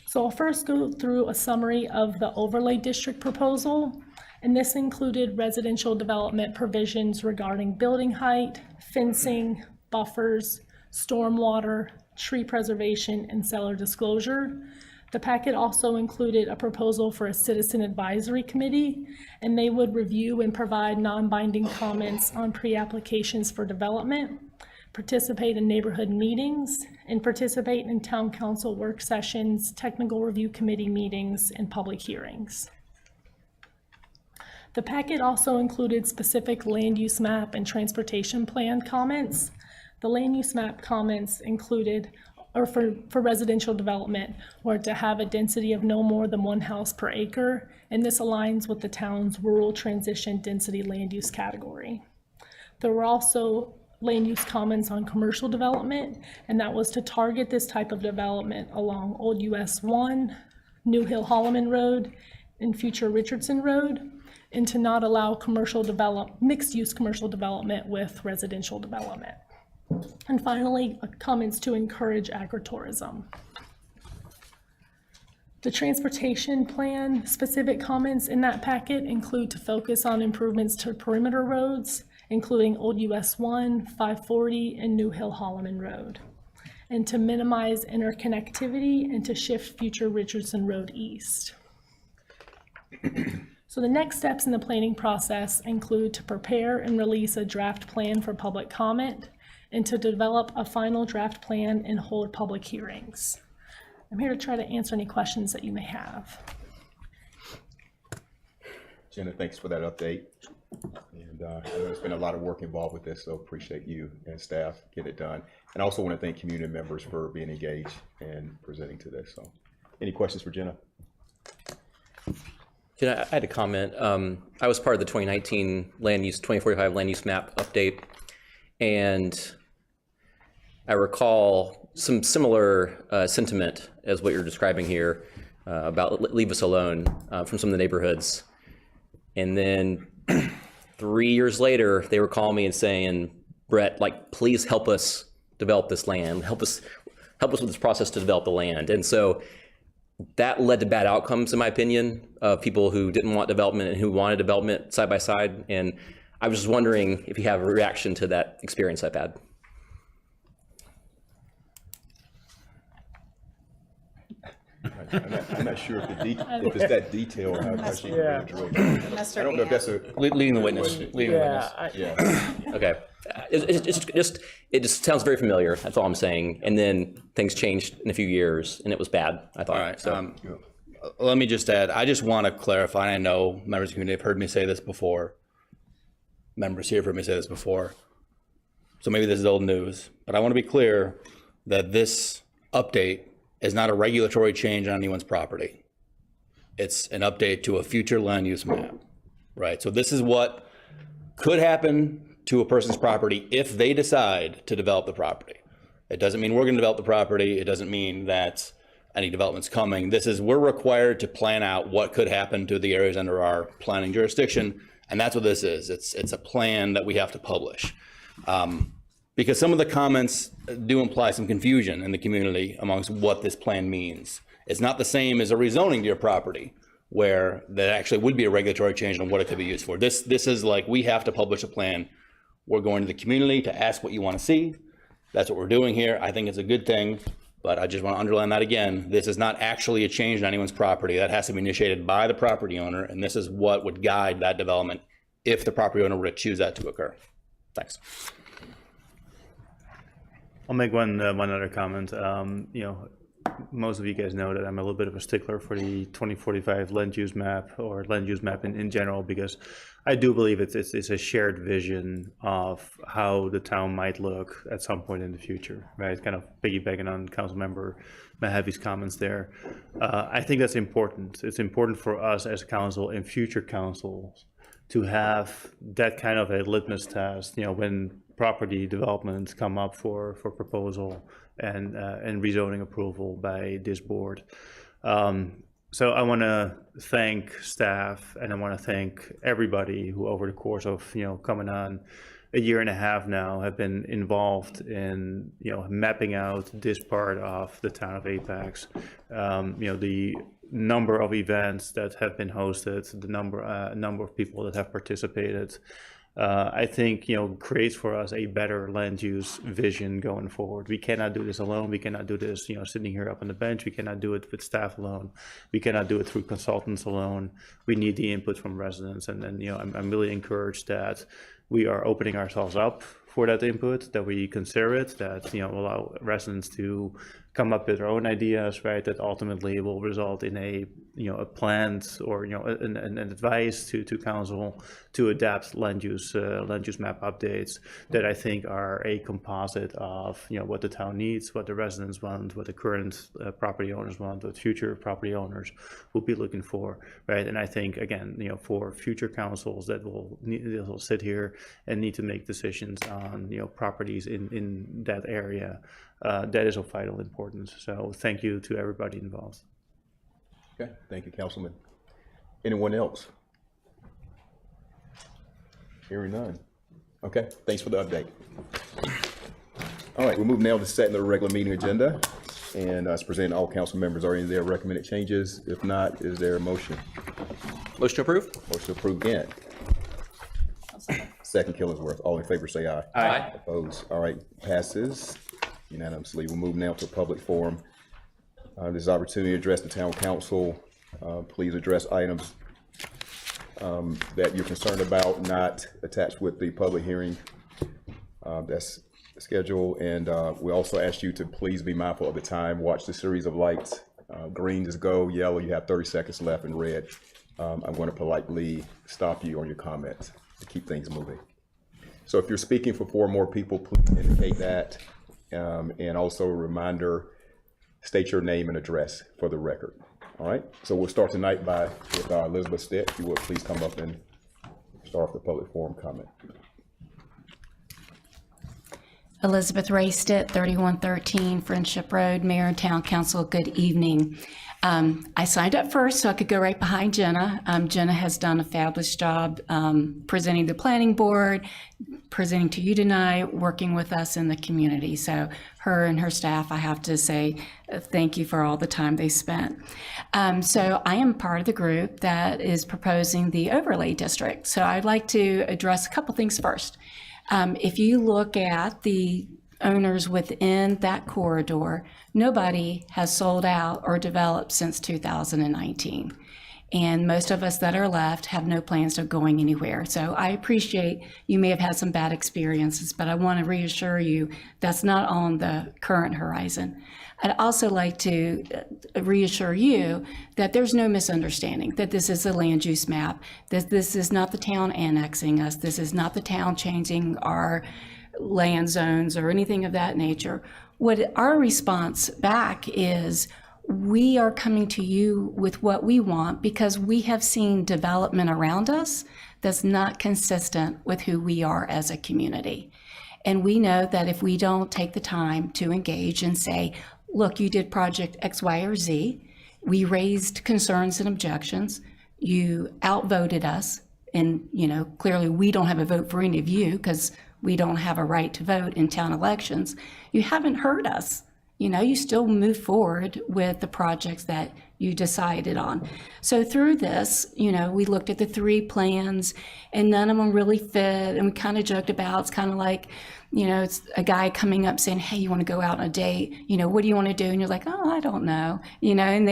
So I'll first go through a summary of the overlay district proposal, and this included residential development provisions regarding building height, fencing, buffers, stormwater, tree preservation, and seller disclosure. The packet also included a proposal for a citizen advisory committee, and they would review and provide non-binding comments on pre-applications for development, participate in neighborhood meetings, and participate in town council work sessions, technical review committee meetings, and public hearings. The packet also included specific land use map and transportation plan comments. The land use map comments included, or for residential development, were to have a density of no more than 1 house per acre, and this aligns with the town's rural transition density land use category. There were also land use comments on commercial development, and that was to target this type of development along Old US 1, New Hill Holloman Road, and future Richardson Road, and to not allow mixed-use commercial development with residential development. And finally, comments to encourage agritourism. The transportation plan specific comments in that packet include to focus on improvements to perimeter roads, including Old US 1, 540, and New Hill Holloman Road, and to minimize interconnectivity and to shift future Richardson Road east. So the next steps in the planning process include to prepare and release a draft plan for public comment and to develop a final draft plan and hold public hearings. I'm here to try to answer any questions that you may have. Jenna, thanks for that update. And I know there's been a lot of work involved with this, so appreciate you and staff get it done. And I also want to thank community members for being engaged and presenting to this. So any questions for Jenna? Jenna, I had a comment. I was part of the 2045 land use map update, and I recall some similar sentiment as what you're describing here about leave us alone from some of the neighborhoods. And then 3 years later, they were calling me and saying, Brett, like, please help us develop this land. Help us with this process to develop the land. And so that led to bad outcomes, in my opinion, of people who didn't want development and who wanted development side by side. And I was just wondering if you have a reaction to that experience I've had. I'm not sure if it's that detailed. I don't know if that's a leading the witness. Okay. It just sounds very familiar. That's all I'm saying. And then things changed in a few years, and it was bad, I thought. All right. So let me just add. I just want to clarify. And I know members of the community have heard me say this before. Members here have heard me say this before. So maybe this is old news, but I want to be clear that this update is not a regulatory change on anyone's property. It's an update to a future land use map, right? So this is what could happen to a person's property if they decide to develop the property. It doesn't mean we're going to develop the property. It doesn't mean that any development's coming. We're required to plan out what could happen to the areas under our planning jurisdiction, and that's what this is. It's a plan that we have to publish. Because some of the comments do imply some confusion in the community amongst what this plan means. It's not the same as a rezoning to your property, where that actually would be a regulatory change on what it could be used for. This is like, we have to publish a plan. We're going to the community to ask what you want to see. That's what we're doing here. I think it's a good thing, but I just want to underline that again. This is not actually a change in anyone's property. That has to be initiated by the property owner, and this is what would guide that development if the property owner were to choose that to occur. Thanks. I'll make one other comment. Most of you guys know that I'm a little bit of a stickler for the 2045 land use map, or land use map in general, because I do believe it's a shared vision of how the town might look at some point in the future, right? Kind of piggybacking on Councilmember Mahavi's comments there. I think that's important. It's important for us as a council and future councils to have that kind of a litmus test, when property developments come up for proposal and rezoning approval by this board. So I want to thank staff, and I want to thank everybody who over the course of coming on a year and a half now have been involved in mapping out this part of the town of Apex. The number of events that have been hosted, the number of people that have participated, I think creates for us a better land use vision going forward. We cannot do this alone. We cannot do this sitting here up on the bench. We cannot do it with staff alone. We cannot do it through consultants alone. We need the input from residents, and then I'm really encouraged that we are opening ourselves up for that input, that we consider it, that allow residents to come up with their own ideas, right? That ultimately will result in a planned or an advice to council to adapt land use map updates that I think are a composite of what the town needs, what the residents want, what the current property owners want, what future property owners will be looking for, right? And I think again, for future councils that will sit here and need to make decisions on properties in that area, that is of vital importance. So thank you to everybody involved. Okay, thank you, Councilman. Anyone else? Hearing none. Okay, thanks for the update. All right, we'll move now to setting the regular meeting agenda. And as presented, all council members are in their recommended changes. If not, is there a motion? Motion to approve? Motion to approve again. Second, Killingsworth. All in favor, say aye. Aye. Opposed? All right, passes unanimously. We'll move now to a public forum. This is an opportunity to address the town council. Please address items that you're concerned about, not attached with the public hearing that's scheduled. And we also ask you to please be mindful of the time. Watch the series of lights. Green is go, yellow, you have 30 seconds left, and red. I'm going to politely stop you on your comments to keep things moving. So if you're speaking for 4 or more people, please indicate that. And also a reminder, state your name and address for the record. All right, so we'll start tonight with Elizabeth Stitt. If you would please come up and start off the public forum comment. Elizabeth Ray Stitt, 3113 Friendship Road, Mayor and Town Council. Good evening. I signed up first so I could go right behind Jenna. Jenna has done a fabulous job presenting the planning board, presenting to you tonight, working with us in the community. So her and her staff, I have to say thank you for all the time they spent. So I am part of the group that is proposing the overlay district. So I'd like to address a couple things first. If you look at the owners within that corridor, nobody has sold out or developed since 2019. And most of us that are left have no plans of going anywhere. So I appreciate you may have had some bad experiences, but I want to reassure you that's not on the current horizon. I'd also like to reassure you that there's no misunderstanding, that this is a land use map, that this is not the town annexing us, this is not the town changing our land zones or anything of that nature. What our response back is, we are coming to you with what we want because we have seen development around us that's not consistent with who we are as a community. And we know that if we don't take the time to engage and say, look, you did project X, Y, or Z, we raised concerns and objections, you outvoted us, and clearly we don't have a vote for any of you because we don't have a right to vote in town elections. You haven't heard us. You still move forward with the projects that you decided on. So through this, we looked at the 3 plans and none of them really fit. And we kind of joked about, it's kind of like, it's a guy coming up saying, hey, you want to go out on a date? What do you want to do? And you're like, oh, I don't know. And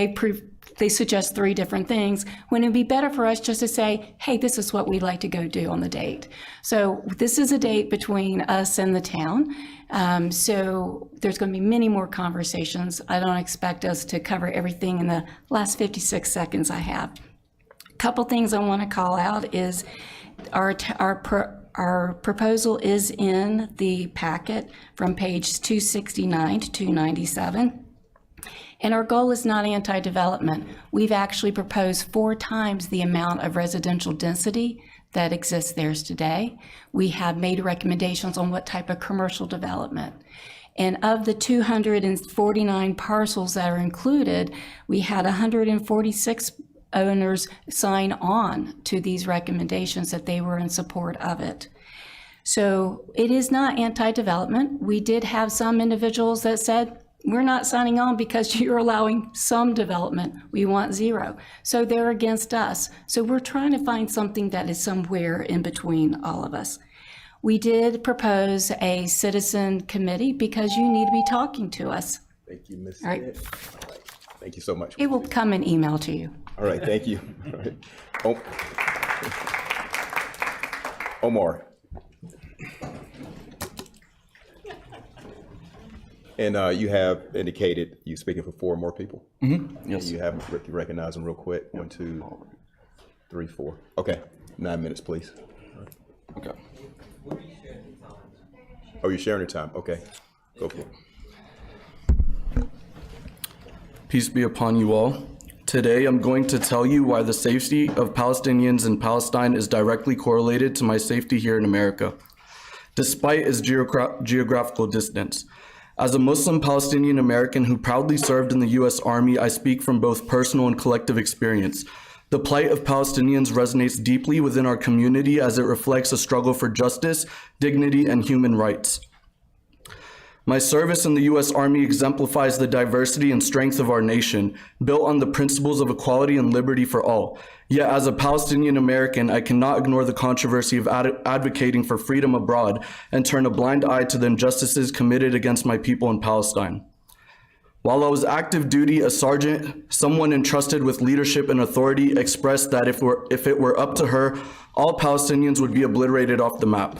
they suggest 3 different things, when it'd be better for us just to say, hey, this is what we'd like to go do on the date. So this is a date between us and the town. So there's going to be many more conversations. I don't expect us to cover everything in the last 56 seconds I have. A couple things I want to call out is our proposal is in the packet from page 269 to 297. And our goal is not anti-development. We've actually proposed 4 times the amount of residential density that exists there today. We have made recommendations on what type of commercial development. And of the 249 parcels that are included, we had 146 owners sign on to these recommendations that they were in support of it. So it is not anti-development. We did have some individuals that said, we're not signing on because you're allowing some development. We want 0. So they're against us. So we're trying to find something that is somewhere in between all of us. We did propose a citizen committee because you need to be talking to us. Thank you, Ms. All right. Thank you so much. It will come in email to you. All right, thank you. All right. Omar. And you have indicated you're speaking for 4 more people? Mm-hmm. Yes. You have you recognize them real quick. 1, 2, 3, 4. Okay, 9 minutes, please. Okay. Oh, you're sharing your time. Okay, go for it. Peace be upon you all. Today, I'm going to tell you why the safety of Palestinians in Palestine is directly correlated to my safety here in America, despite its geographical distance. As a Muslim Palestinian American who proudly served in the U.S. Army, I speak from both personal and collective experience. The plight of Palestinians resonates deeply within our community as it reflects a struggle for justice, dignity, and human rights. My service in the U.S. Army exemplifies the diversity and strength of our nation, built on the principles of equality and liberty for all. Yet as a Palestinian American, I cannot ignore the controversy of advocating for freedom abroad and turn a blind eye to the injustices committed against my people in Palestine. While I was active duty, a sergeant, someone entrusted with leadership and authority, expressed that if it were up to her, all Palestinians would be obliterated off the map.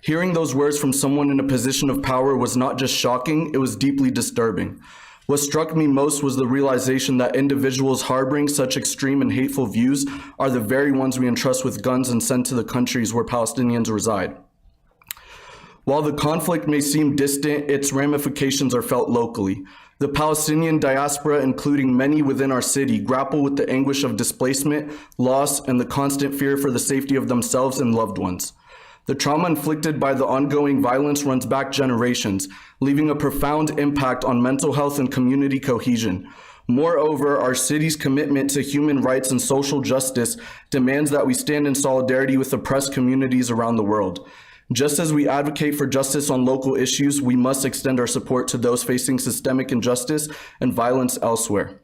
Hearing those words from someone in a position of power was not just shocking, it was deeply disturbing. What struck me most was the realization that individuals harboring such extreme and hateful views are the very ones we entrust with guns and send to the countries where Palestinians reside. While the conflict may seem distant, its ramifications are felt locally. The Palestinian diaspora, including many within our city, grapple with the anguish of displacement, loss, and the constant fear for the safety of themselves and loved ones. The trauma inflicted by the ongoing violence runs back generations, leaving a profound impact on mental health and community cohesion. Moreover, our city's commitment to human rights and social justice demands that we stand in solidarity with oppressed communities around the world. Just as we advocate for justice on local issues, we must extend our support to those facing systemic injustice and violence elsewhere.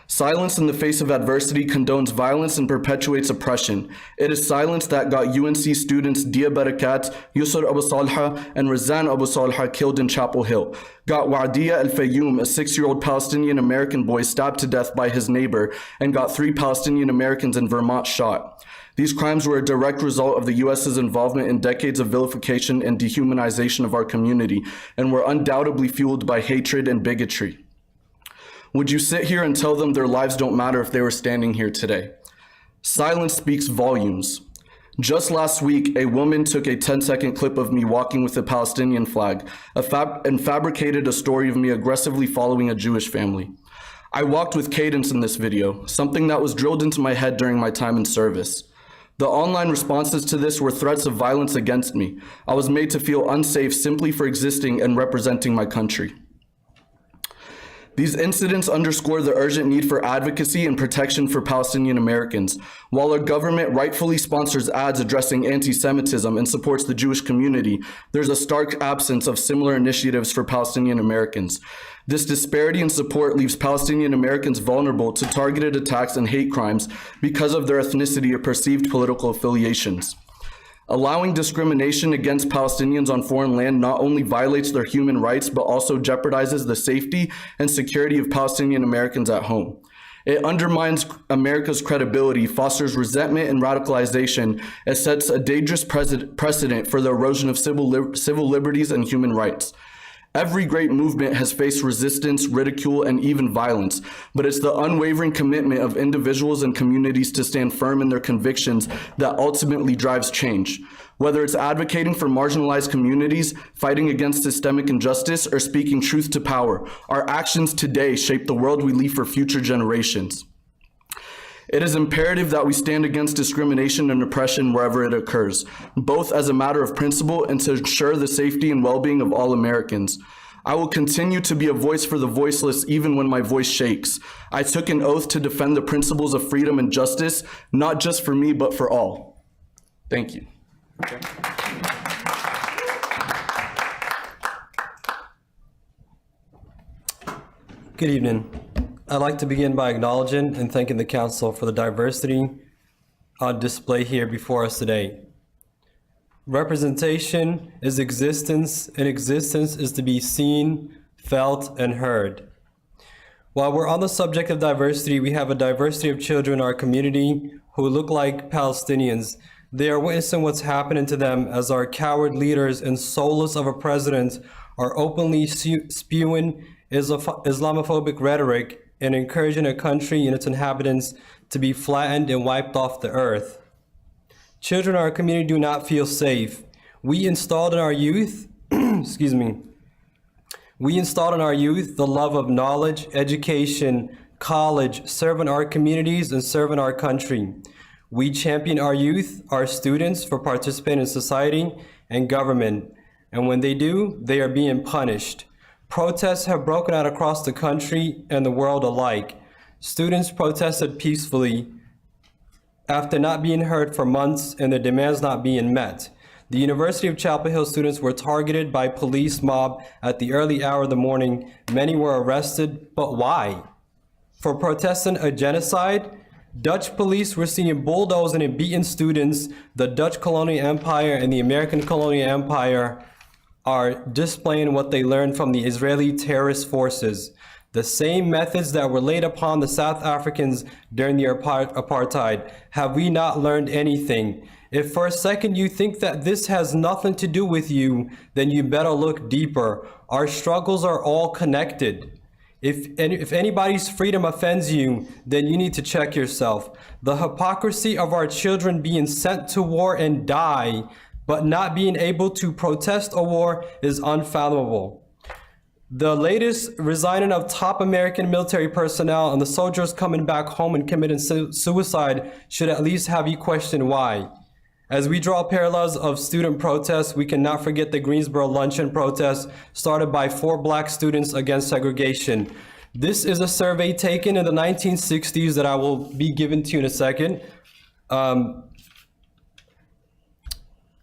Silence in the face of adversity condones violence and perpetuates oppression. It is silence that got UNC students Dia Barakat, Yusur Abu Salha, and Razan Abu Salha killed in Chapel Hill. Got Wa'dia Al-Fayoum, a 6-year-old Palestinian American boy, stabbed to death by his neighbor, and got 3 Palestinian Americans in Vermont shot. These crimes were a direct result of the U.S.'s involvement in decades of vilification and dehumanization of our community, and were undoubtedly fueled by hatred and bigotry. Would you sit here and tell them their lives don't matter if they were standing here today? Silence speaks volumes. Just last week, a woman took a 10-second clip of me walking with a Palestinian flag and fabricated a story of me aggressively following a Jewish family. I walked with cadence in this video, something that was drilled into my head during my time in service. The online responses to this were threats of violence against me. I was made to feel unsafe simply for existing and representing my country. These incidents underscore the urgent need for advocacy and protection for Palestinian Americans. While our government rightfully sponsors ads addressing anti-Semitism and supports the Jewish community, there's a stark absence of similar initiatives for Palestinian Americans. This disparity in support leaves Palestinian Americans vulnerable to targeted attacks and hate crimes because of their ethnicity or perceived political affiliations. Allowing discrimination against Palestinians on foreign land not only violates their human rights, but also jeopardizes the safety and security of Palestinian Americans at home. It undermines America's credibility, fosters resentment and radicalization, and sets a dangerous precedent for the erosion of civil liberties and human rights. Every great movement has faced resistance, ridicule, and even violence, but it's the unwavering commitment of individuals and communities to stand firm in their convictions that ultimately drives change. Whether it's advocating for marginalized communities, fighting against systemic injustice, or speaking truth to power, our actions today shape the world we leave for future generations. It is imperative that we stand against discrimination and oppression wherever it occurs, both as a matter of principle and to ensure the safety and well-being of all Americans. I will continue to be a voice for the voiceless even when my voice shakes. I took an oath to defend the principles of freedom and justice, not just for me, but for all. Thank you. Good evening. I'd like to begin by acknowledging and thanking the Council for the diversity on display here before us today. Representation is existence, and existence is to be seen, felt, and heard. While we're on the subject of diversity, we have a diversity of children in our community who look like Palestinians. They are witnessing what's happening to them as our coward leaders and soulless of a president are openly spewing Islamophobic rhetoric and encouraging a country and its inhabitants to be flattened and wiped off the earth. Children in our community do not feel safe. We installed in our youth, we installed in our youth the love of knowledge, education, college, serving our communities and serving our country. We champion our youth, our students, for participating in society and government. And when they do, they are being punished. Protests have broken out across the country and the world alike. Students protested peacefully after not being heard for months and their demands not being met. The University of Chapel Hill students were targeted by police mob at the early hour of the morning. Many were arrested, but why? For protesting a genocide? Dutch police were seen bulldozing and beating students. The Dutch colonial empire and the American colonial empire are displaying what they learned from the Israeli terrorist forces. The same methods that were laid upon the South Africans during the apartheid. Have we not learned anything? If for a second you think that this has nothing to do with you, then you better look deeper. Our struggles are all connected. If anybody's freedom offends you, then you need to check yourself. The hypocrisy of our children being sent to war and die, but not being able to protest a war is unfathomable. The latest resigning of top American military personnel and the soldiers coming back home and committing suicide should at least have you question why. As we draw parallels of student protests, we cannot forget the Greensboro luncheon protest started by 4 Black students against segregation. This is a survey taken in the 1960s that I will be given to you in a second.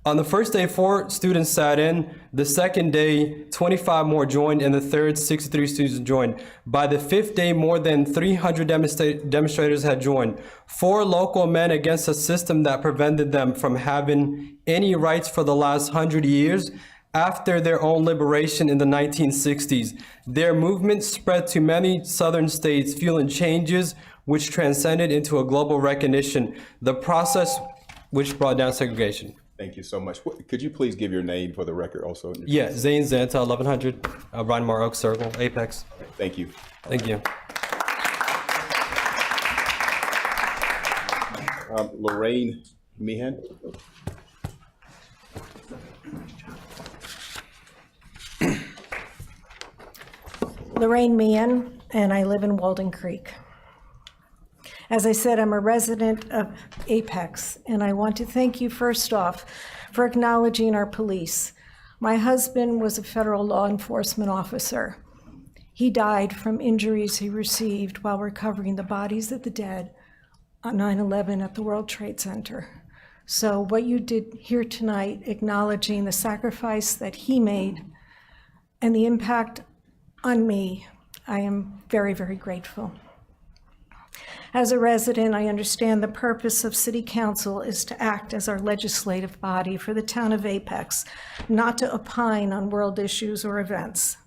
On the first day, 4 students sat in. The second day, 25 more joined, and the third, 63 students joined. By the 5th day, more than 300 demonstrators had joined. 4 local men against a system that prevented them from having any rights for the last 100 years after their own liberation in the 1960s. Their movement spread to many southern states, fueling changes which transcended into a global recognition, the process which brought down segregation. Thank you so much. Could you please give your name for the record also? Yeah, Zane Zanta, 1100, Bryan Mar Oak Circle, Apex. Thank you. Thank you. Lorraine Meehan. Lorraine Meehan, and I live in Walden Creek. As I said, I'm a resident of Apex, and I want to thank you first off for acknowledging our police. My husband was a federal law enforcement officer. He died from injuries he received while recovering the bodies of the dead on 9/11 at the World Trade Center. So what you did here tonight, acknowledging the sacrifice that he made and the impact on me, I am very, very grateful. As a resident, I understand the purpose of City Council is to act as our legislative body for the town of Apex, not to opine on world issues or events.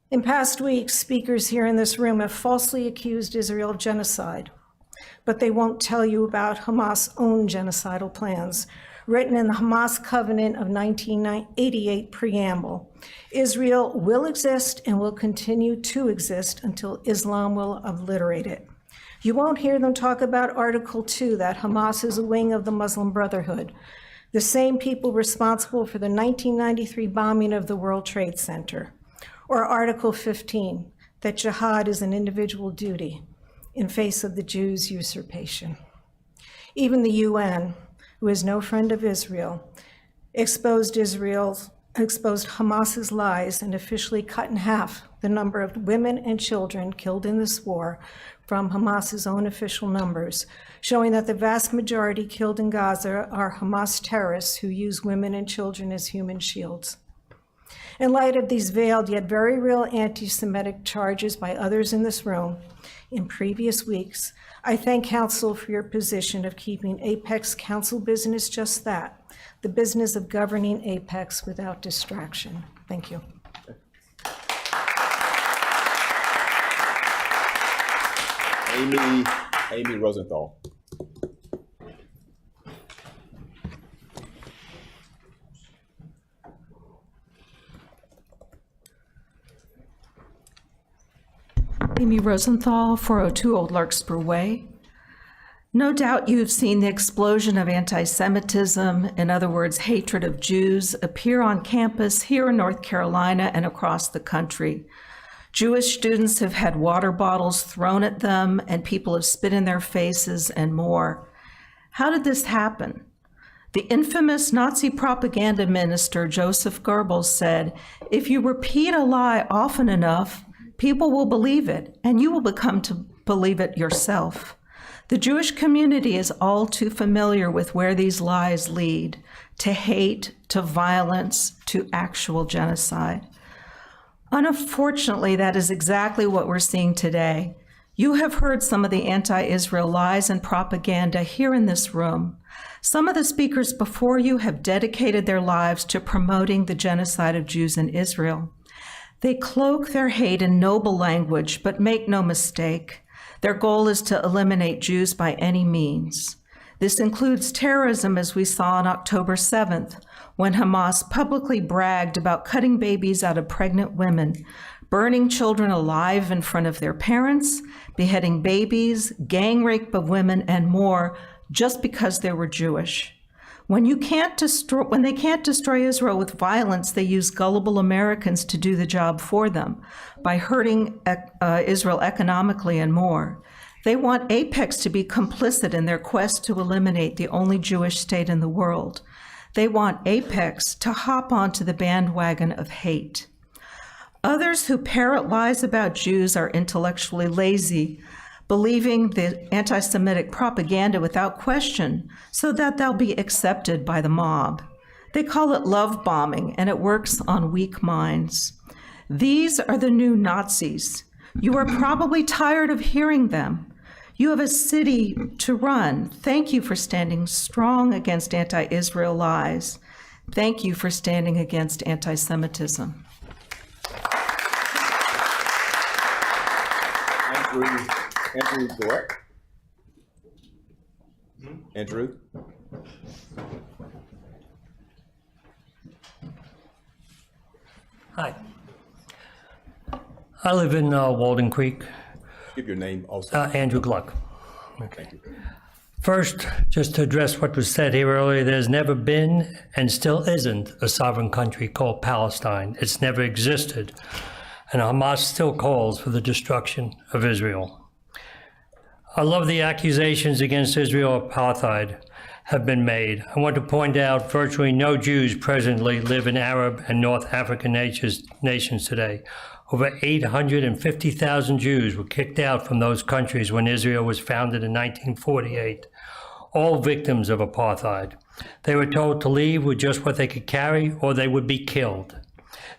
In past weeks, speakers here in this room have falsely accused Israel of genocide, but they won't tell you about Hamas' own genocidal plans, written in the Hamas Covenant of 1988 preamble. Israel will exist and will continue to exist until Islam will obliterate it. You won't hear them talk about Article 2, that Hamas is a wing of the Muslim Brotherhood, the same people responsible for the 1993 bombing of the World Trade Center, or Article 15, that jihad is an individual duty in face of the Jews' usurpation. Even the UN, who is no friend of Israel, exposed Hamas's lies and officially cut in half the number of women and children killed in this war from Hamas's own official numbers, showing that the vast majority killed in Gaza are Hamas terrorists who use women and children as human shields. In light of these veiled yet very real anti-Semitic charges by others in this room in previous weeks, I thank Council for your position of keeping Apex Council business just that, the business of governing Apex without distraction. Thank you. Amy Rosenthal. Amy Rosenthal, 402 Old Larkspur Way. No doubt you have seen the explosion of anti-Semitism, in other words, hatred of Jews, appear on campus here in North Carolina and across the country. Jewish students have had water bottles thrown at them, and people have spit in their faces and more. How did this happen? The infamous Nazi propaganda minister Joseph Goebbels said, "If you repeat a lie often enough, people will believe it, and you will become to believe it yourself." The Jewish community is all too familiar with where these lies lead, to hate, to violence, to actual genocide. Unfortunately, that is exactly what we're seeing today. You have heard some of the anti-Israel lies and propaganda here in this room. Some of the speakers before you have dedicated their lives to promoting the genocide of Jews in Israel. They cloak their hate in noble language, but make no mistake. Their goal is to eliminate Jews by any means. This includes terrorism, as we saw on October 7th, when Hamas publicly bragged about cutting babies out of pregnant women, burning children alive in front of their parents, beheading babies, gang rape of women, and more, just because they were Jewish. When they can't destroy Israel with violence, they use gullible Americans to do the job for them by hurting Israel economically and more. They want Apex to be complicit in their quest to eliminate the only Jewish state in the world. They want Apex to hop onto the bandwagon of hate. Others who parrot lies about Jews are intellectually lazy, believing the anti-Semitic propaganda without question so that they'll be accepted by the mob. They call it love bombing, and it works on weak minds. These are the new Nazis. You are probably tired of hearing them. You have a city to run. Thank you for standing strong against anti-Israel lies. Thank you for standing against anti-Semitism. Andrew Dweck. Andrew. Hi. I live in Walden Creek. Give your name also. Andrew Gluck. Okay. Thank you. First, just to address what was said here earlier, there's never been and still isn't a sovereign country called Palestine. It's never existed. And Hamas still calls for the destruction of Israel. I love the accusations against Israel of apartheid have been made. I want to point out virtually no Jews presently live in Arab and North African nations today. Over 850,000 Jews were kicked out from those countries when Israel was founded in 1948, all victims of apartheid. They were told to leave with just what they could carry or they would be killed.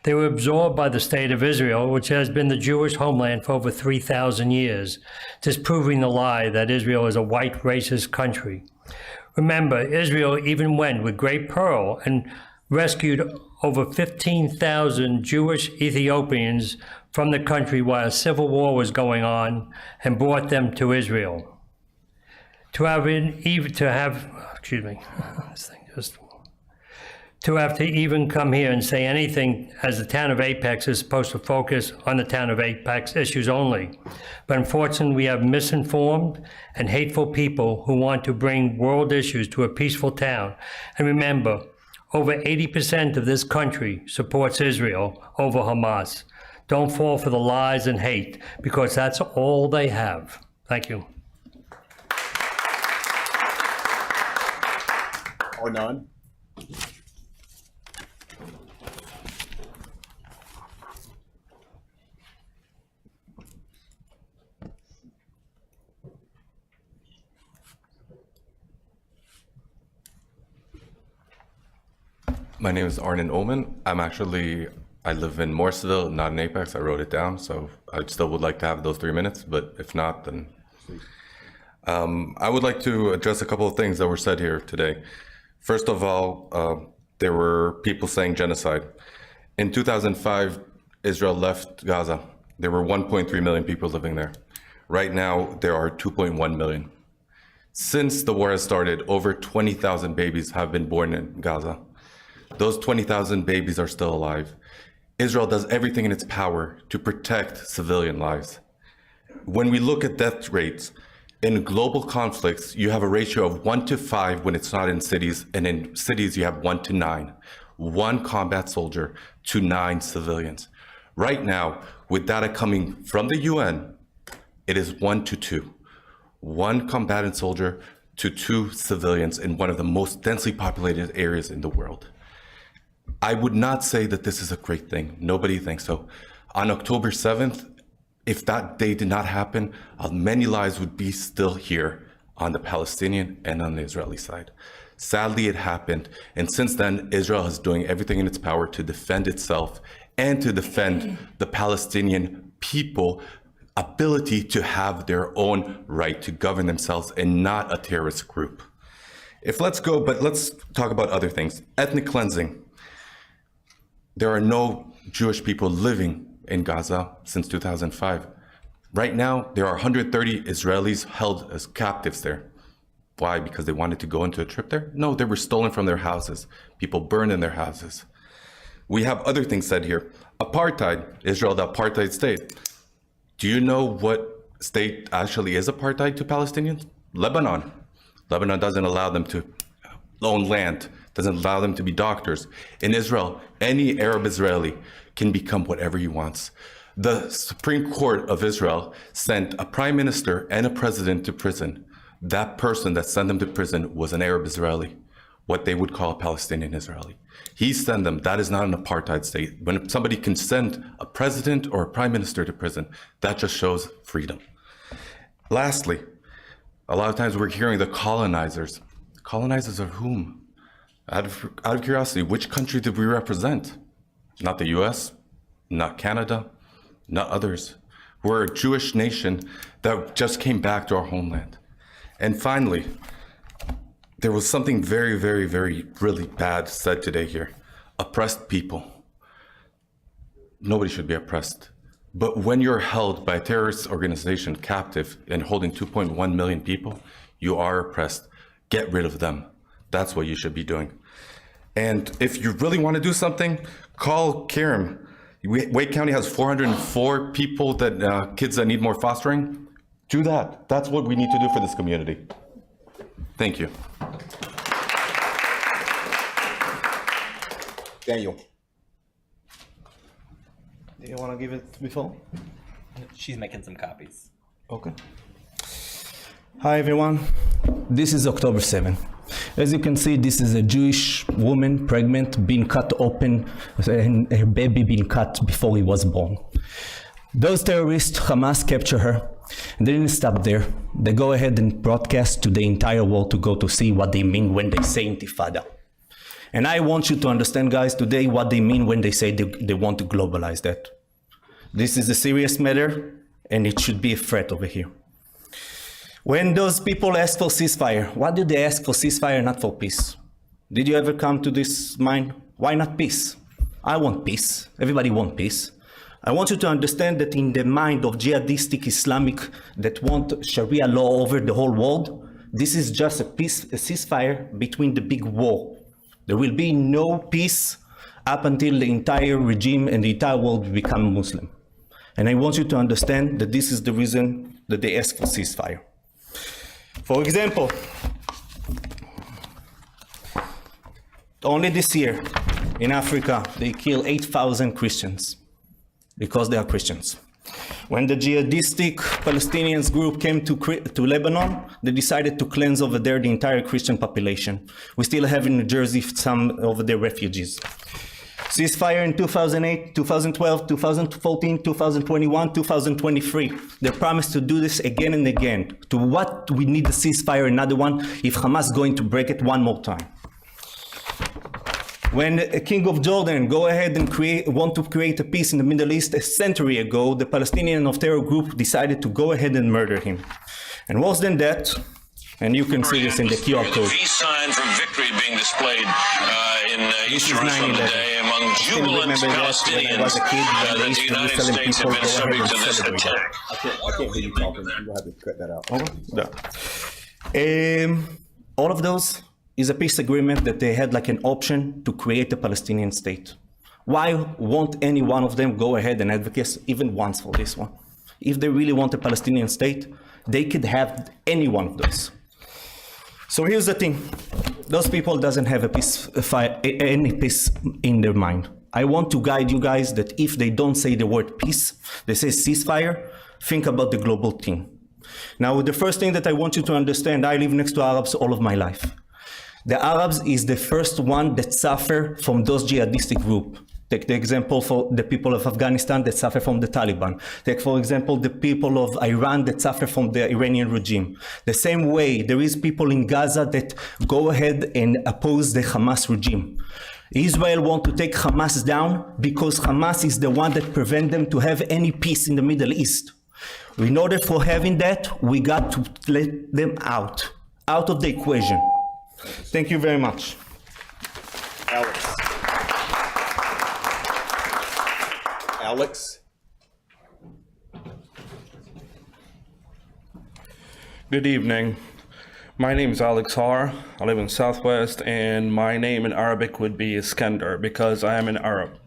They were absorbed by the state of Israel, which has been the Jewish homeland for over 3,000 years, disproving the lie that Israel is a white racist country. Remember, Israel even went with great peril and rescued over 15,000 Jewish Ethiopians from the country while a civil war was going on and brought them to Israel. To have to even come here and say anything as the town of Apex is supposed to focus on the town of Apex issues only. But unfortunately, we have misinformed and hateful people who want to bring world issues to a peaceful town. And remember, over 80% of this country supports Israel over Hamas. Don't fall for the lies and hate, because that's all they have. Thank you. Or none. My name is Arnon Ullman. I live in Morrisville, not in Apex. I wrote it down, so I still would like to have those 3 minutes, but if not, then I would like to address a couple of things that were said here today. First of all, there were people saying genocide. In 2005, Israel left Gaza. There were 1.3 million people living there. Right now, there are 2.1 million. Since the war has started, over 20,000 babies have been born in Gaza. Those 20,000 babies are still alive. Israel does everything in its power to protect civilian lives. When we look at death rates, in global conflicts, you have a ratio of 1 to 5 when it's not in cities, and in cities you have 1 to 9. 1 combat soldier to 9 civilians. Right now, with data coming from the UN, it is 1 to 2. 1 combatant soldier to 2 civilians in one of the most densely populated areas in the world. I would not say that this is a great thing. Nobody thinks so. On October 7th, if that day did not happen, many lives would be still here on the Palestinian and on the Israeli side. Sadly, it happened. And since then, Israel is doing everything in its power to defend itself and to defend the Palestinian people ability to have their own right to govern themselves and not a terrorist group. Let's talk about other things. Ethnic cleansing. There are no Jewish people living in Gaza since 2005. Right now, there are 130 Israelis held as captives there. Why? Because they wanted to go into a trip there? No, they were stolen from their houses. People burned in their houses. We have other things said here. Apartheid, Israel, the apartheid state. Do you know what state actually is apartheid to Palestinians? Lebanon. Lebanon doesn't allow them to own land, doesn't allow them to be doctors. In Israel, any Arab Israeli can become whatever he wants. The Supreme Court of Israel sent a prime minister and a president to prison. That person that sent them to prison was an Arab Israeli, what they would call a Palestinian Israeli. He sent them. That is not an apartheid state. When somebody can send a president or a prime minister to prison, that just shows freedom. Lastly, a lot of times we're hearing the colonizers. Colonizers of whom? Out of curiosity, which country did we represent? Not the US, not Canada, not others. We're a Jewish nation that just came back to our homeland. And finally, there was something very, very, very, really bad said today here. Oppressed people. Nobody should be oppressed. But when you're held by a terrorist organization captive and holding 2.1 million people, you are oppressed. Get rid of them. That's what you should be doing. And if you really want to do something, call Karim. Wake County has 404 people kids that need more fostering. Do that. That's what we need to do for this community. Thank you. Daniel. Do you want to give it before? She's making some copies. Okay. Hi, everyone. This is October 7. As you can see, this is a Jewish woman, pregnant, being cut open, and her baby being cut before he was born. Those terrorists, Hamas, capture her. They didn't stop there. They go ahead and broadcast to the entire world to go to see what they mean when they say intifada. And I want you to understand, guys, today what they mean when they say they want to globalize that. This is a serious matter, and it should be a threat over here. When those people ask for ceasefire, why do they ask for ceasefire, not for peace? Did you ever come to this mind? Why not peace? I want peace. Everybody wants peace. I want you to understand that in the mind of jihadistic Islamic that want Sharia law over the whole world, this is just a ceasefire between the big war. There will be no peace up until the entire regime and the entire world become Muslim. And I want you to understand that this is the reason that they ask for ceasefire. For example, only this year in Africa, they killed 8,000 Christians because they are Christians. When the jihadistic Palestinians group came to Lebanon, they decided to cleanse over there the entire Christian population. We still have in New Jersey some of the refugees. Ceasefire in 2008, 2012, 2014, 2021, 2023. They promised to do this again and again. To what we need a ceasefire, another one, if Hamas is going to break it one more time. When a king of Jordan go ahead and want to create a peace in the Middle East a century ago, the Palestinian of terror group decided to go ahead and murder him. And worse than that, and you can see this in the QR code. Peace sign for victory being displayed in East Jerusalem today among jubilant Palestinians that the United States have been subject to this attack. I can't hear you talking. You have to cut that out. All of those is a peace agreement that they had like an option to create a Palestinian state. Why won't any one of them go ahead and advocate even once for this one? If they really want a Palestinian state, they could have any one of those. So here's the thing. Those people doesn't have any peace in their mind. I want to guide you guys that if they don't say the word peace, they say ceasefire, think about the global thing. Now, the first thing that I want you to understand, I live next to Arabs all of my life. The Arabs is the first one that suffer from those jihadistic groups. Take the example for the people of Afghanistan that suffer from the Taliban. Take, for example, the people of Iran that suffer from the Iranian regime. The same way, there is people in Gaza that go ahead and oppose the Hamas regime. Israel want to take Hamas down because Hamas is the one that prevent them to have any peace in the Middle East. In order for having that, we got to let them out of the equation. Thank you very much. Alex. Alex. Good evening. My name is Alex Har. I live in Southwest, and my name in Arabic would be Iskandar because I am an Arab.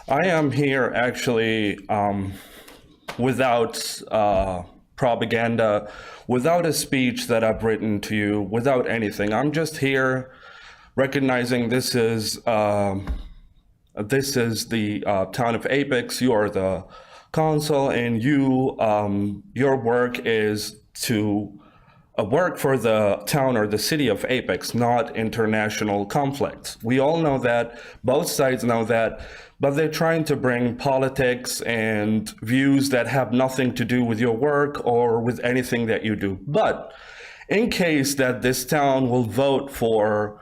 I am here actually without propaganda, without a speech that I've written to you, without anything. I'm just here recognizing this is the town of Apex. You are the council, and your work is to work for the town or the city of Apex, not international conflicts. We all know that, both sides know that, but they're trying to bring politics and views that have nothing to do with your work or with anything that you do. But in case that this town will vote for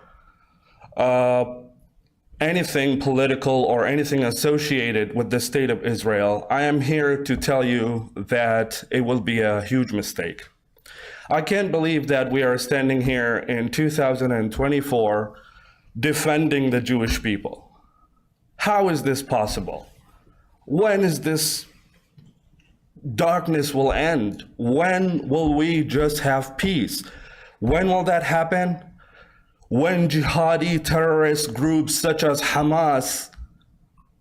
anything political or anything associated with the state of Israel, I am here to tell you that it will be a huge mistake. I can't believe that we are standing here in 2024 defending the Jewish people. How is this possible? When is this darkness will end? When will we just have peace? When will that happen? When jihadi terrorist groups such as Hamas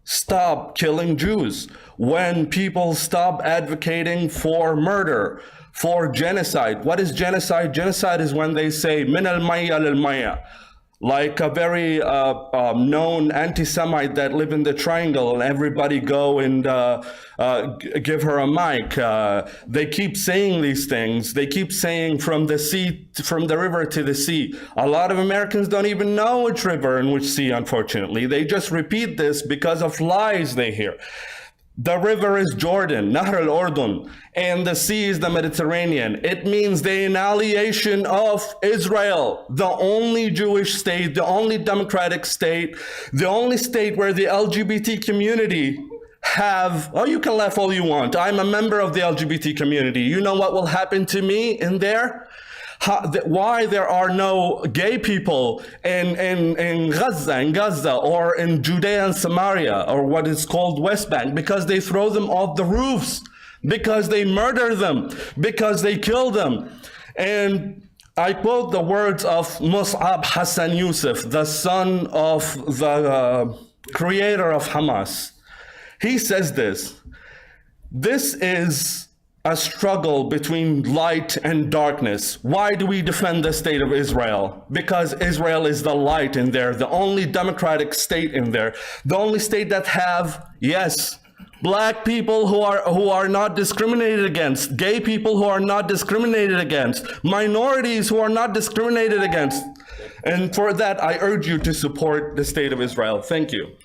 stop killing Jews, when people stop advocating for murder, for genocide. What is genocide? Genocide is when they say min al-maya lil-maya, like a very known anti-Semite that live in the triangle, and everybody go and give her a mic. They keep saying these things. They keep saying from the river to the sea. A lot of Americans don't even know which river and which sea, unfortunately. They just repeat this because of lies they hear. The river is Jordan, Nahr al-Urdun, and the sea is the Mediterranean. It means the annihilation of Israel, the only Jewish state, the only democratic state, the only state where the LGBT community have, oh, you can laugh all you want. I'm a member of the LGBT community. You know what will happen to me in there? Why there are no gay people in Gaza, or in Judea and Samaria, or what is called West Bank? Because they throw them off the roofs, because they murder them, because they kill them. And I quote the words of Mus'ab Hassan Yusuf, the son of the creator of Hamas. He says this is a struggle between light and darkness. Why do we defend the state of Israel? Because Israel is the light in there, the only democratic state in there, the only state that have, yes, black people who are not discriminated against, gay people who are not discriminated against, minorities who are not discriminated against. And for that, I urge you to support the state of Israel. Thank you.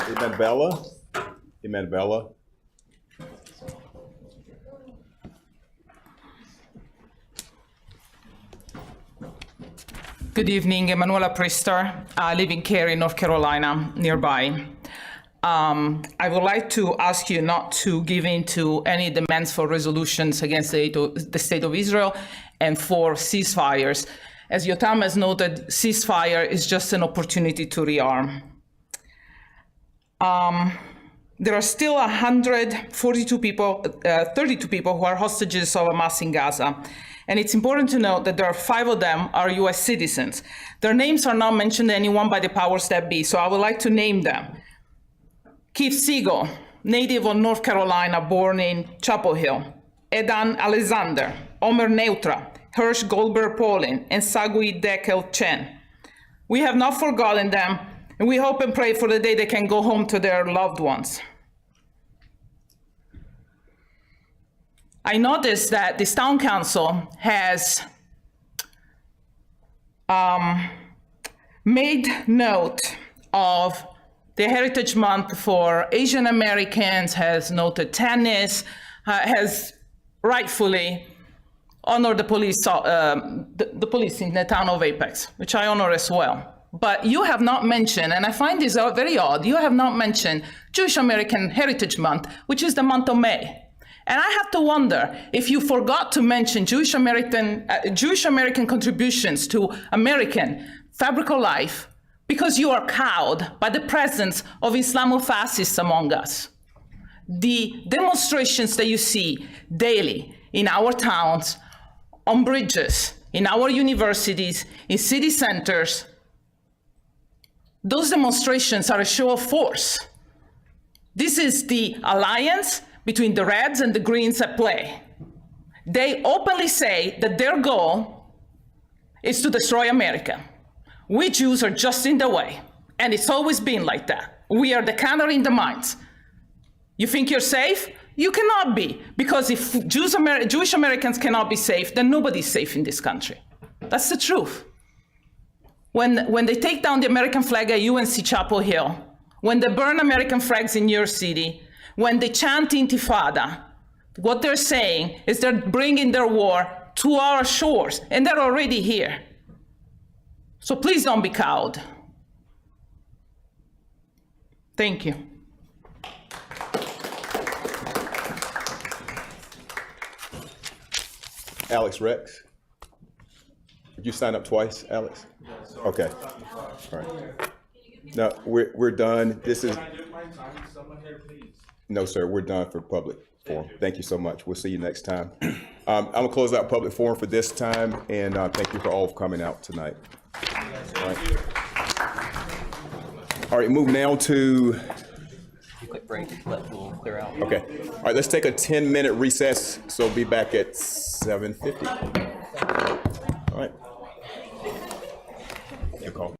Amen, Bella. Amen, Bella. Good evening, Emanuela Priester. I live in Cary, North Carolina, nearby. I would like to ask you not to give in to any demands for resolutions against the state of Israel and for ceasefires. As Yotam has noted, ceasefire is just an opportunity to rearm. There are still 142 people, 32 people who are hostages of Hamas in Gaza. And it's important to note that there are 5 of them are US citizens. Their names are not mentioned to anyone by the powers that be, so I would like to name them. Keith Siegel, native of North Carolina, born in Chapel Hill. Edan Alexander, Omer Neutra, Hirsch Goldberg Paulin, and Sagui Dekel Chen. We have not forgotten them, and we hope and pray for the day they can go home to their loved ones. I noticed that this town council has made note of the Heritage Month for Asian Americans, has noted tennis, has rightfully honored the police, the police in the town of Apex, which I honor as well. But you have not mentioned, and I find this very odd, you have not mentioned Jewish American Heritage Month, which is the month of May. And I have to wonder if you forgot to mention Jewish American contributions to American fabric of life because you are cowed by the presence of Islamofascists among us. The demonstrations that you see daily in our towns, on bridges, in our universities, in city centers, those demonstrations are a show of force. This is the alliance between the Reds and the Greens at play. They openly say that their goal is to destroy America. We Jews are just in the way, and it's always been like that. We are the canary in the mines. You think you're safe? You cannot be, because if Jewish Americans cannot be safe, then nobody's safe in this country. That's the truth. When they take down the American flag at UNC Chapel Hill, when they burn American flags in your city, when they chant Intifada, what they're saying is they're bringing their war to our shores, and they're already here. So please don't be cowed. Thank you. Alex Rex. Did you sign up twice, Alex? Yes. Okay. All right. No, we're done. This is. No, sir. We're done for public forum. Thank you so much. We'll see you next time. I'm gonna close out public forum for this time, and thank you for all for coming out tonight. All right. Move now to. Quick break. We'll clear out. Okay. All right. Let's take a 10-minute recess. So be back at 7:50. All right. Your call.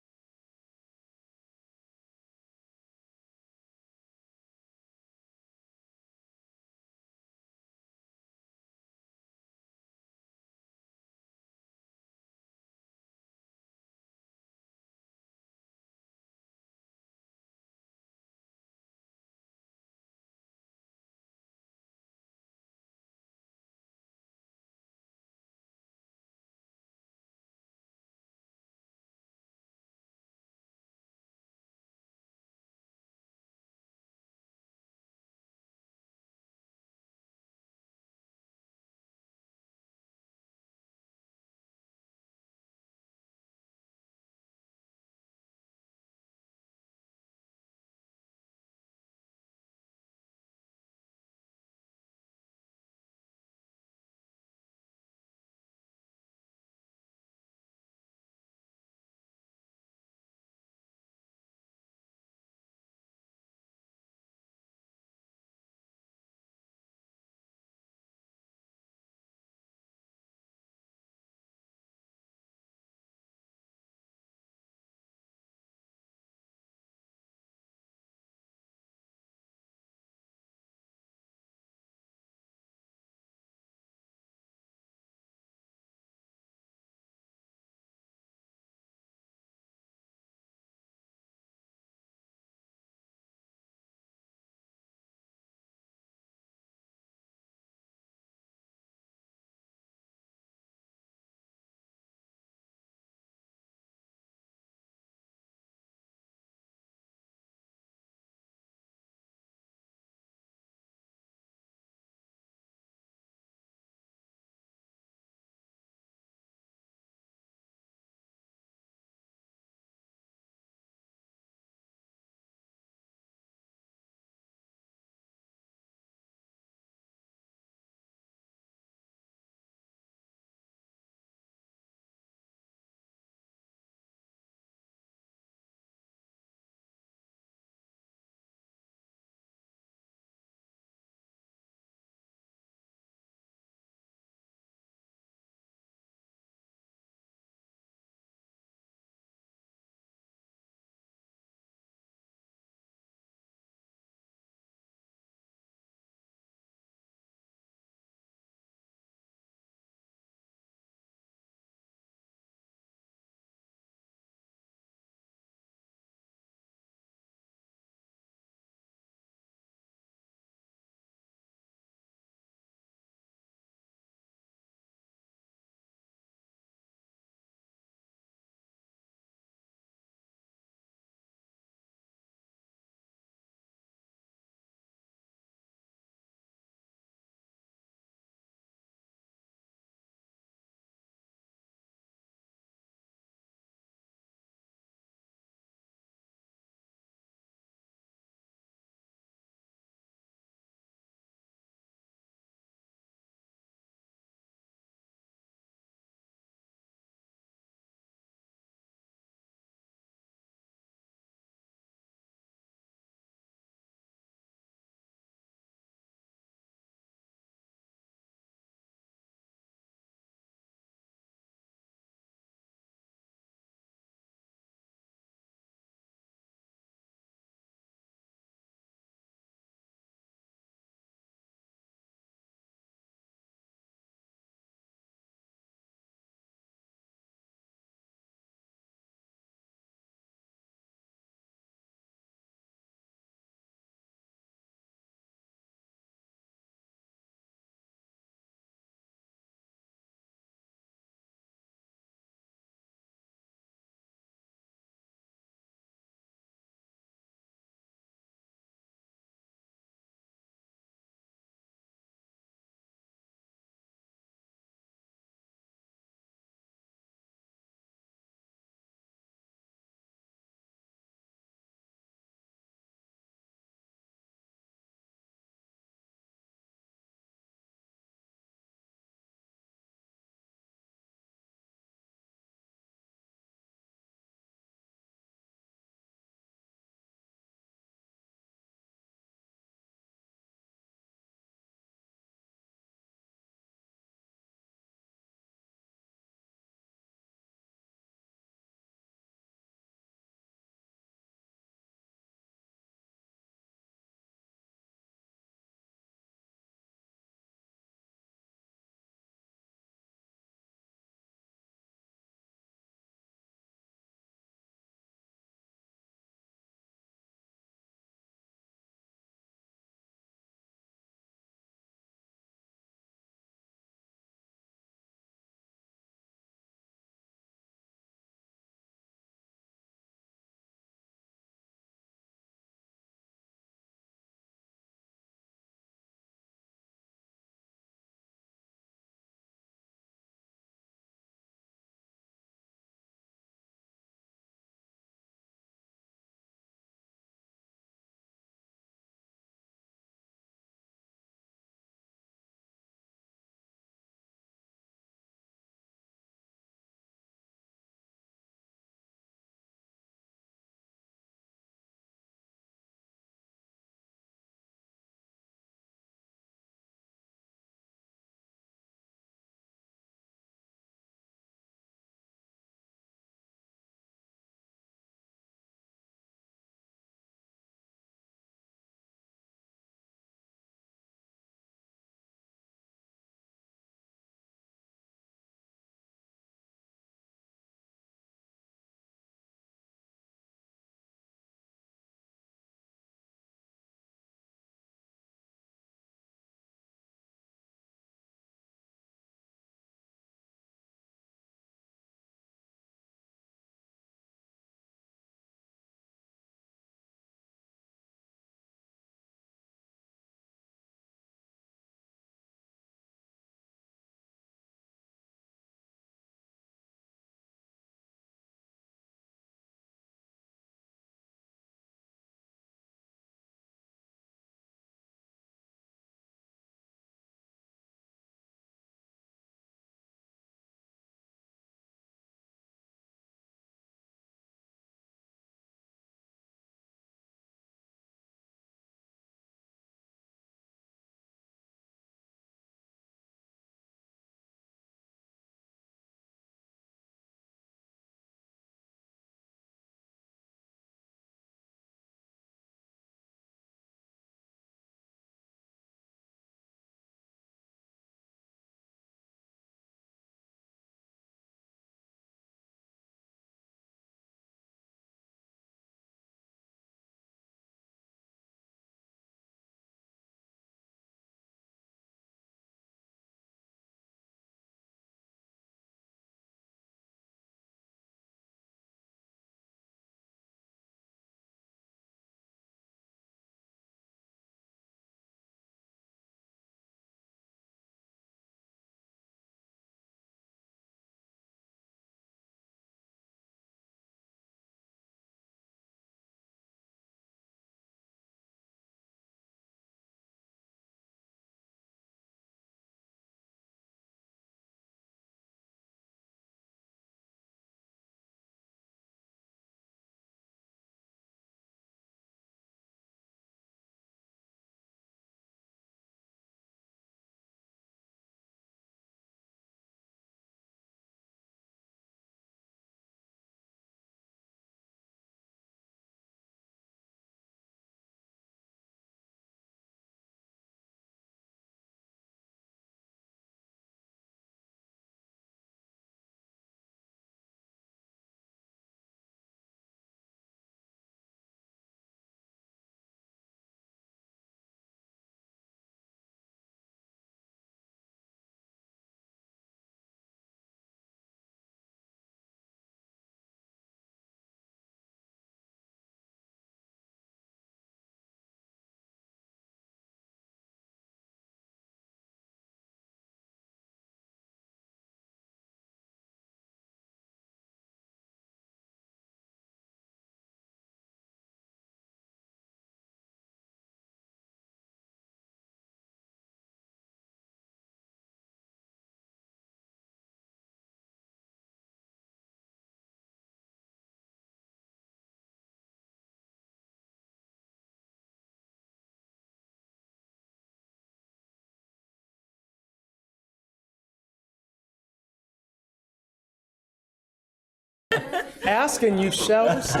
Ask and you shall receive.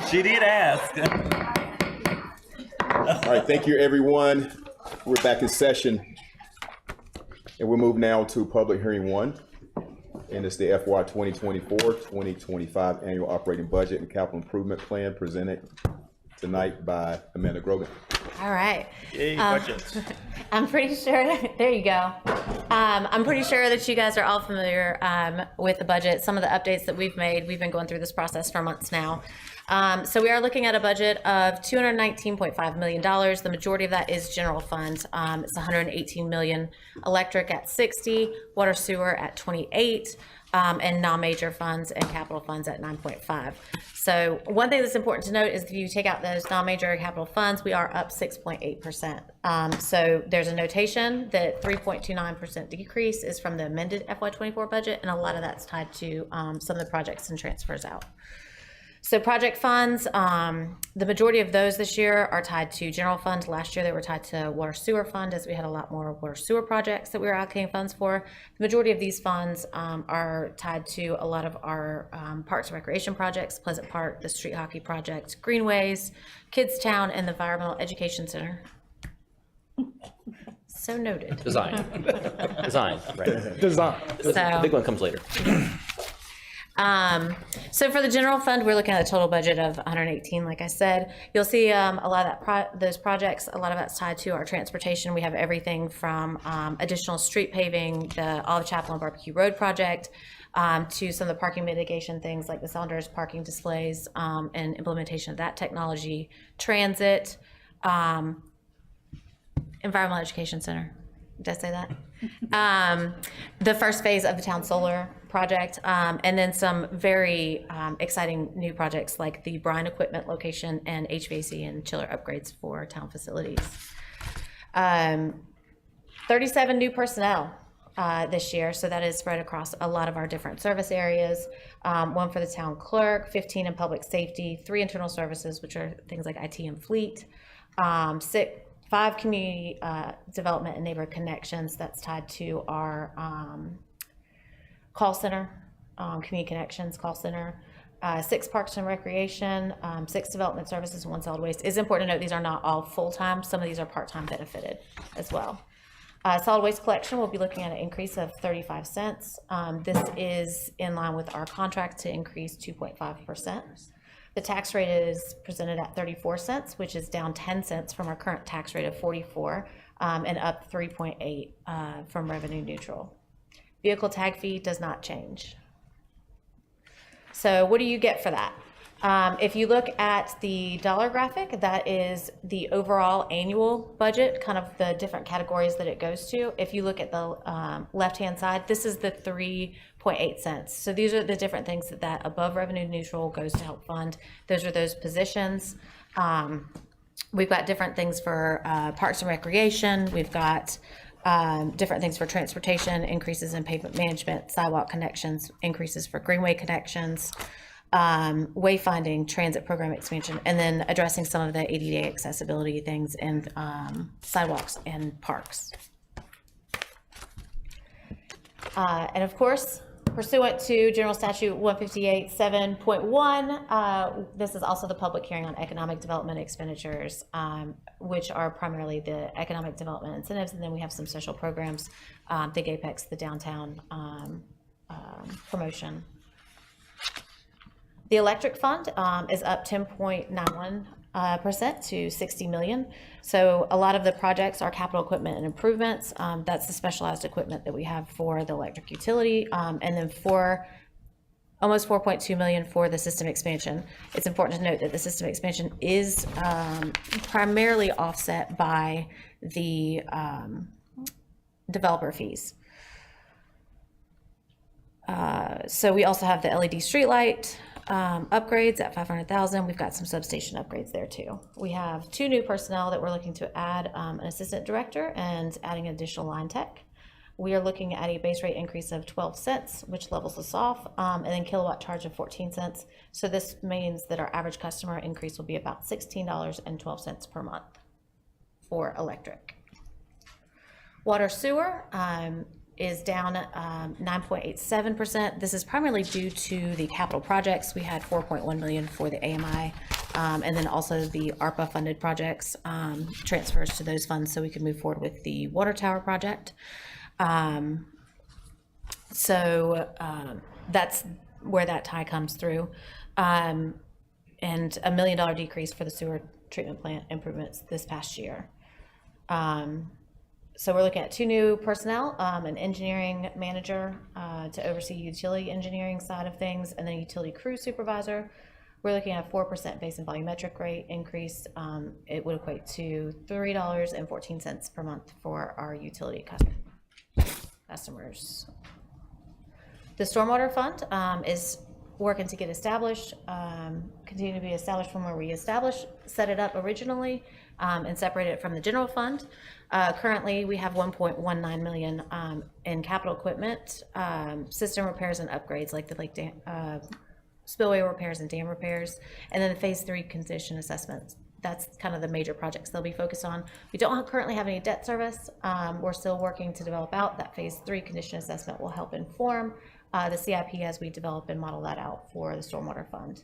She did ask. All right, thank you, everyone. We're back in session. And we'll move now to public hearing 1. And it's the FY 2024-2025 Annual Operating Budget and Capital Improvement Plan presented tonight by Amanda Grogan. All right. Yay, budgets. I'm pretty sure, there you go. I'm pretty sure that you guys are all familiar with the budget. Some of the updates that we've made, we've been going through this process for months now. So we are looking at a budget of $219.5 million. The majority of that is general fund. It's $118 million, electric at 60, water sewer at 28, and non-major funds and capital funds at 9.5. So one thing that's important to note is if you take out those non-major capital funds, we are up 6.8%. So there's a notation that 3.29% decrease is from the amended FY24 budget, and a lot of that's tied to some of the projects and transfers out. So project funds, the majority of those this year are tied to general fund. Last year they were tied to water sewer fund, as we had a lot more water sewer projects that we were allocating funds for. The majority of these funds are tied to a lot of our parks and recreation projects, Pleasant Park, the street hockey project, Greenways, Kids Town, and the Environmental Education Center. So noted. Design, right? Design. The big one comes later. So for the general fund, we're looking at a total budget of 118, like I said. You'll see a lot of that those projects, a lot of that's tied to our transportation. We have everything from additional street paving, the Olive Chapel and Barbecue Road project, to some of the parking mitigation things like the Saunders parking displays and implementation of that technology, transit, Environmental Education Center. Did I say that? The first phase of the town solar project, and then some very exciting new projects like the brine equipment location and HVAC and chiller upgrades for town facilities. 37 new personnel this year, so that is spread across a lot of our different service areas. 1 for the town clerk, 15 in public safety, 3 internal services, which are things like IT and fleet, 5 community development and neighborhood connections that's tied to our call center, community connections call center, 6 parks and recreation, 6 development services, 1 solid waste. It's important to note these are not all full-time. Some of these are part-time benefited as well. Solid waste collection, we'll be looking at an increase of 35 cents. This is in line with our contract to increase 2.5%. The tax rate is presented at 34 cents, which is down 10 cents from our current tax rate of 44, and up 3.8 from revenue neutral. Vehicle tag fee does not change. So what do you get for that? If you look at the dollar graphic, that is the overall annual budget, kind of the different categories that it goes to. If you look at the left-hand side, this is the 3.8 cents. So these are the different things that above revenue neutral goes to help fund. Those are those positions. We've got different things for parks and recreation. We've got different things for transportation, increases in pavement management, sidewalk connections, increases for greenway connections, wayfinding, transit program expansion, and then addressing some of the ADA accessibility things in sidewalks and parks. And of course, pursuant to General Statute 158.7.1, this is also the public hearing on economic development expenditures, which are primarily the economic development incentives, and then we have some social programs, Think Apex, the downtown promotion. The electric fund is up 10.91% to 60 million. So a lot of the projects are capital equipment and improvements. That's the specialized equipment that we have for the electric utility, and then for almost 4.2 million for the system expansion. It's important to note that the system expansion is primarily offset by the developer fees. So we also have the LED streetlight upgrades at 500,000. We've got some substation upgrades there too. We have 2 new personnel that we're looking to add, an assistant director and adding additional line tech. We are looking at a base rate increase of 12 cents, which levels us off, and then kilowatt charge of 14 cents. So this means that our average customer increase will be about $16.12 per month for electric. Water sewer is down 9.87%. This is primarily due to the capital projects. We had 4.1 million for the AMI, and then also the ARPA funded projects, transfers to those funds so we could move forward with the water tower project. That's where that tie comes through. And $1 million decrease for the sewer treatment plant improvements this past year. So we're looking at 2 new personnel, an engineering manager to oversee utility engineering side of things, and then a utility crew supervisor. We're looking at a 4% base and volumetric rate increase. It would equate to $3.14 per month for our utility customers. The stormwater fund is working to get established, continue to be established from where we set it up originally, and separate it from the general fund. Currently, we have 1.19 million in capital equipment, system repairs and upgrades like the lake dam, spillway repairs and dam repairs, and then the phase 3 condition assessments. That's kind of the major projects they'll be focused on. We don't currently have any debt service. We're still working to develop out that phase 3 condition assessment will help inform the CIP as we develop and model that out for the stormwater fund.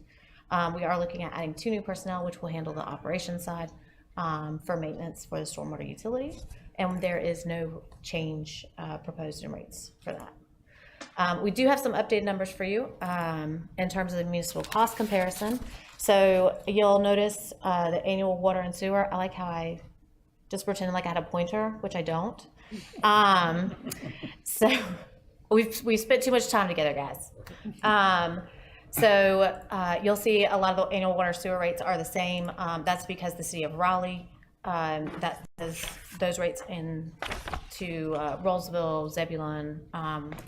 We are looking at adding 2 new personnel, which will handle the operations side for maintenance for the stormwater utility, and there is no change proposed in rates for that. We do have some updated numbers for you in terms of the municipal cost comparison. So you'll notice the annual water and sewer. I like how I just pretend like I had a pointer, which I don't. So we've spent too much time together, guys. So you'll see a lot of the annual water sewer rates are the same. That's because the city of Raleigh, that does those rates to Rollsville, Zebulon,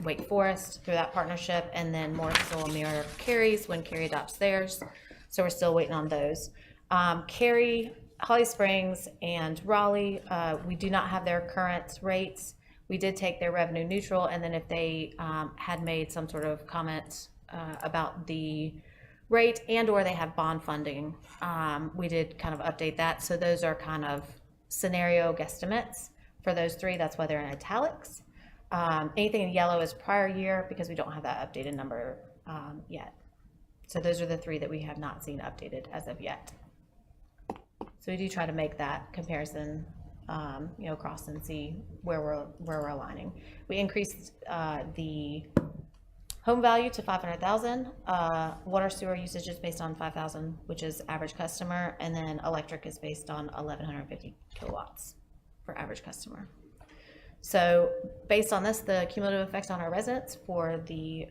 Wake Forest through that partnership, and then Morrisville mirror Cary's when Cary adopts theirs. So we're still waiting on those. Cary, Holly Springs, and Raleigh, we do not have their current rates. We did take their revenue neutral, and then if they had made some sort of comment about the rate and or they have bond funding, we did kind of update that. So those are kind of scenario guesstimates for those 3. That's why they're in italics. Anything in yellow is prior year because we don't have that updated number yet. So those are the 3 that we have not seen updated as of yet. So we do try to make that comparison, across and see where we're aligning. We increased the home value to 500,000. Water sewer usage is based on 5,000, which is average customer, and then electric is based on 1,150 kilowatts for average customer. So based on this, the cumulative effect on our residents for the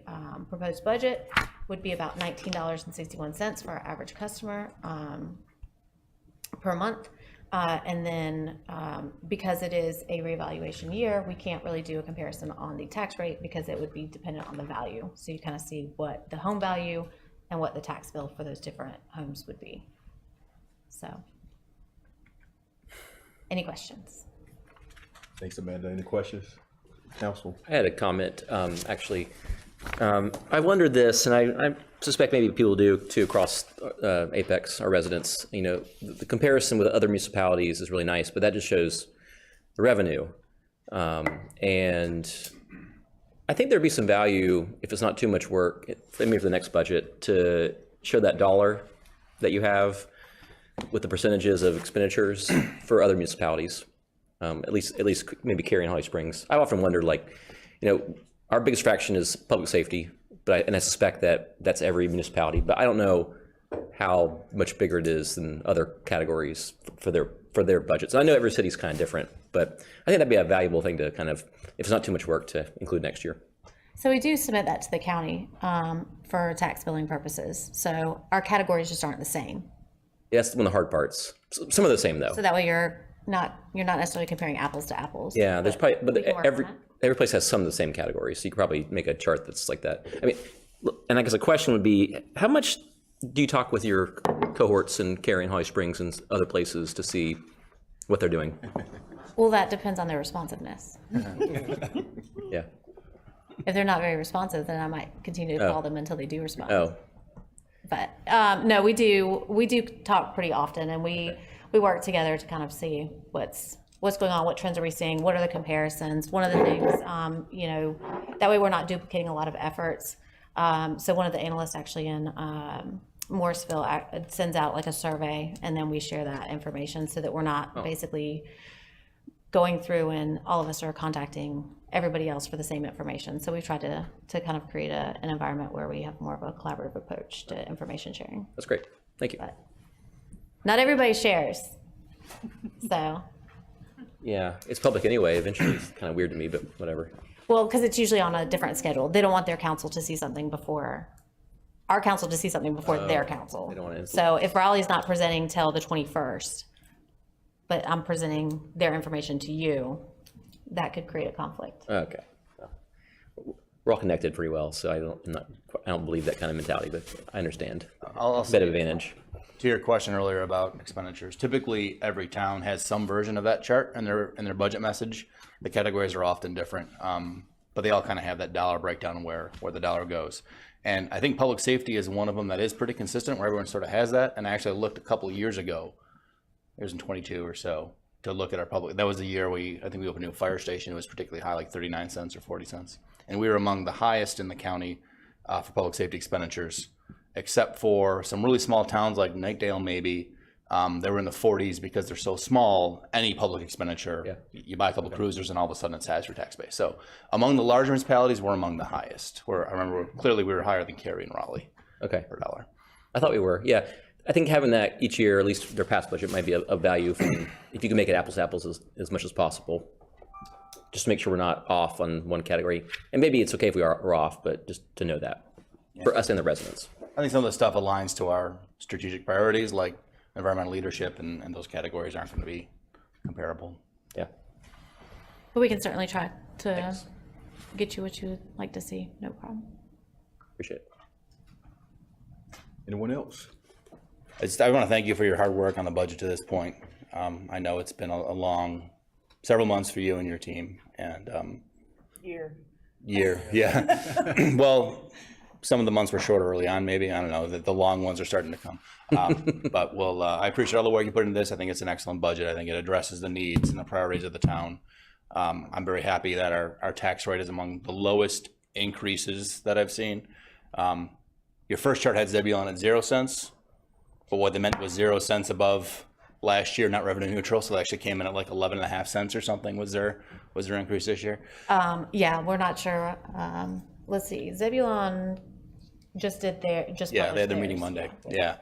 proposed budget would be about $19.61 for our average customer per month. And then because it is a reevaluation year, we can't really do a comparison on the tax rate because it would be dependent on the value. So you kind of see what the home value and what the tax bill for those different homes would be. So, any questions? Thanks, Amanda. Any questions, Council? I had a comment, actually. I wondered this, and I suspect maybe people do too across Apex, our residents. The comparison with other municipalities is really nice, but that just shows the revenue. And I think there'd be some value, if it's not too much work, maybe for the next budget, to show that dollar that you have with the percentages of expenditures for other municipalities. At least maybe Cary and Holly Springs. I've often wondered, our biggest fraction is public safety, but I suspect that that's every municipality. But I don't know how much bigger it is than other categories for their budgets. And I know every city's kind of different, but I think that'd be a valuable thing to kind of, if it's not too much work, to include next year. So we do submit that to the county for tax billing purposes. So our categories just aren't the same. Yeah, that's one of the hard parts. Some of the same though. So that way you're not necessarily comparing apples to apples. Yeah, there's probably, but every place has some of the same categories. So you could probably make a chart that's like that. I mean, and I guess a question would be, how much do you talk with your cohorts in Cary and Holly Springs and other places to see what they're doing? Well, that depends on their responsiveness. Yeah. If they're not very responsive, then I might continue to call them until they do respond. Oh. But we do talk pretty often, and we work together to kind of see what's what's going on, what trends are we seeing, what are the comparisons. One of the things, that way we're not duplicating a lot of efforts. So one of the analysts actually in Morrisville sends out like a survey, and then we share that information so that we're not basically going through and all of us are contacting everybody else for the same information. So we've tried to kind of create an environment where we have more of a collaborative approach to information sharing. That's great. Thank you. But not everybody shares. So. Yeah, it's public anyway. Eventually, it's kind of weird to me, but whatever. Well, because it's usually on a different schedule. They don't want their council to see something before, our council to see something before their council. They don't want to So if Raleigh's not presenting till the 21st, but I'm presenting their information to you, that could create a conflict. Okay. We're all connected pretty well, so I don't believe that kind of mentality, but I understand. I'll Bit of advantage. To your question earlier about expenditures, typically every town has some version of that chart in their budget message. The categories are often different, but they all kind of have that dollar breakdown where the dollar goes. And I think public safety is one of them that is pretty consistent, where everyone sort of has that. And I actually looked a couple of years ago, it was in 22 or so, to look at our public. That was the year I think we opened a new fire station. It was particularly high, like 39 cents or 40 cents. And we were among the highest in the county for public safety expenditures, except for some really small towns like Nightdale maybe. They were in the 40s because they're so small. Any public expenditure, you buy a couple cruisers and all of a sudden it's has your tax base. So among the larger municipalities, we're among the highest. I remember clearly we were higher than Cary and Raleigh. Okay. Per dollar. I thought we were. Yeah. I think having that each year, at least their past budget, might be of value if you can make it apples to apples as much as possible. Just to make sure we're not off on one category. And maybe it's okay if we're off, but just to know that for us and the residents. I think some of the stuff aligns to our strategic priorities, like environmental leadership, and those categories aren't going to be comparable. Yeah. But we can certainly try to get you what you would like to see. No problem. Appreciate it. Anyone else? I want to thank you for your hard work on the budget to this point. I know it's been a long several months for you and your team, and year, yeah. Well, some of the months were short early on, maybe. I don't know. The long ones are starting to come. But I appreciate all the work you put into this. I think it's an excellent budget. I think it addresses the needs and the priorities of the town. I'm very happy that our tax rate is among the lowest increases that I've seen. Your first chart had Zebulon at 0 cents, but what they meant was 0 cents above last year, not revenue neutral. So they actually came in at like 11.5 cents or something. Was there increase this year? Yeah, we're not sure. Let's see. Zebulon just did they had their meeting Monday. Yeah.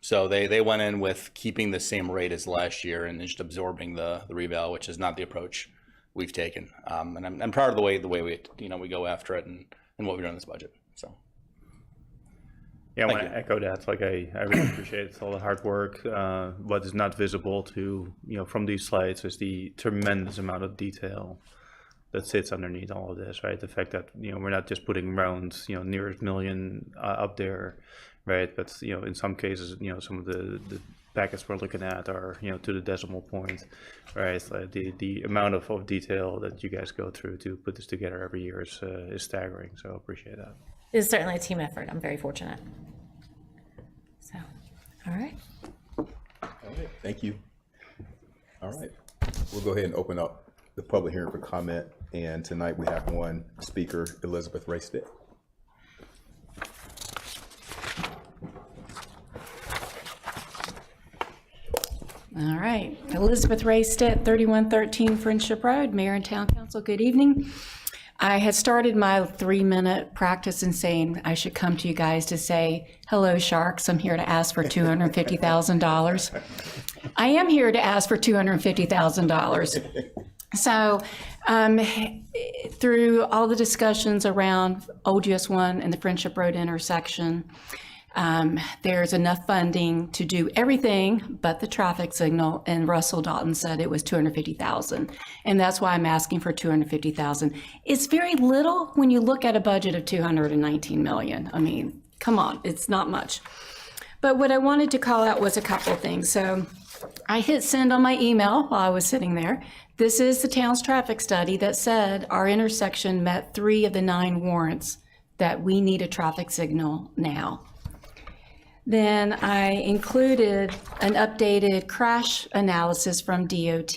So they went in with keeping the same rate as last year and just absorbing the reval, which is not the approach we've taken. And I'm proud of the way we go after it and what we're doing in this budget. So. Yeah, I want to echo that. Like I really appreciate all the hard work. What is not visible to from these slides is the tremendous amount of detail that sits underneath all of this, right? The fact that we're not just putting round nearest million up there, right? But in some cases some of the packets we're looking at are to the decimal point, right? Like the amount of detail that you guys go through to put this together every year is staggering. So I appreciate that. It's certainly a team effort. I'm very fortunate. So, all right. All right, thank you. All right, we'll go ahead and open up the public hearing for comment. And tonight we have one speaker, Elizabeth Raystead. All right, Elizabeth Raystead, 3113 Friendship Road, Mayor and Town Council. Good evening. I had started my 3-minute practice in saying I should come to you guys to say, hello, sharks. I'm here to ask for $250,000. I am here to ask for $250,000. So through all the discussions around Old US 1 and the Friendship Road intersection, there's enough funding to do everything but the traffic signal, and Russell Dalton said it was $250,000, and that's why I'm asking for $250,000. It's very little when you look at a budget of $219 million. I mean, come on, it's not much. But what I wanted to call out was a couple of things. So I hit send on my email while I was sitting there. This is the town's traffic study that said our intersection met 3 of the 9 warrants that we need a traffic signal now. Then I included an updated crash analysis from DOT.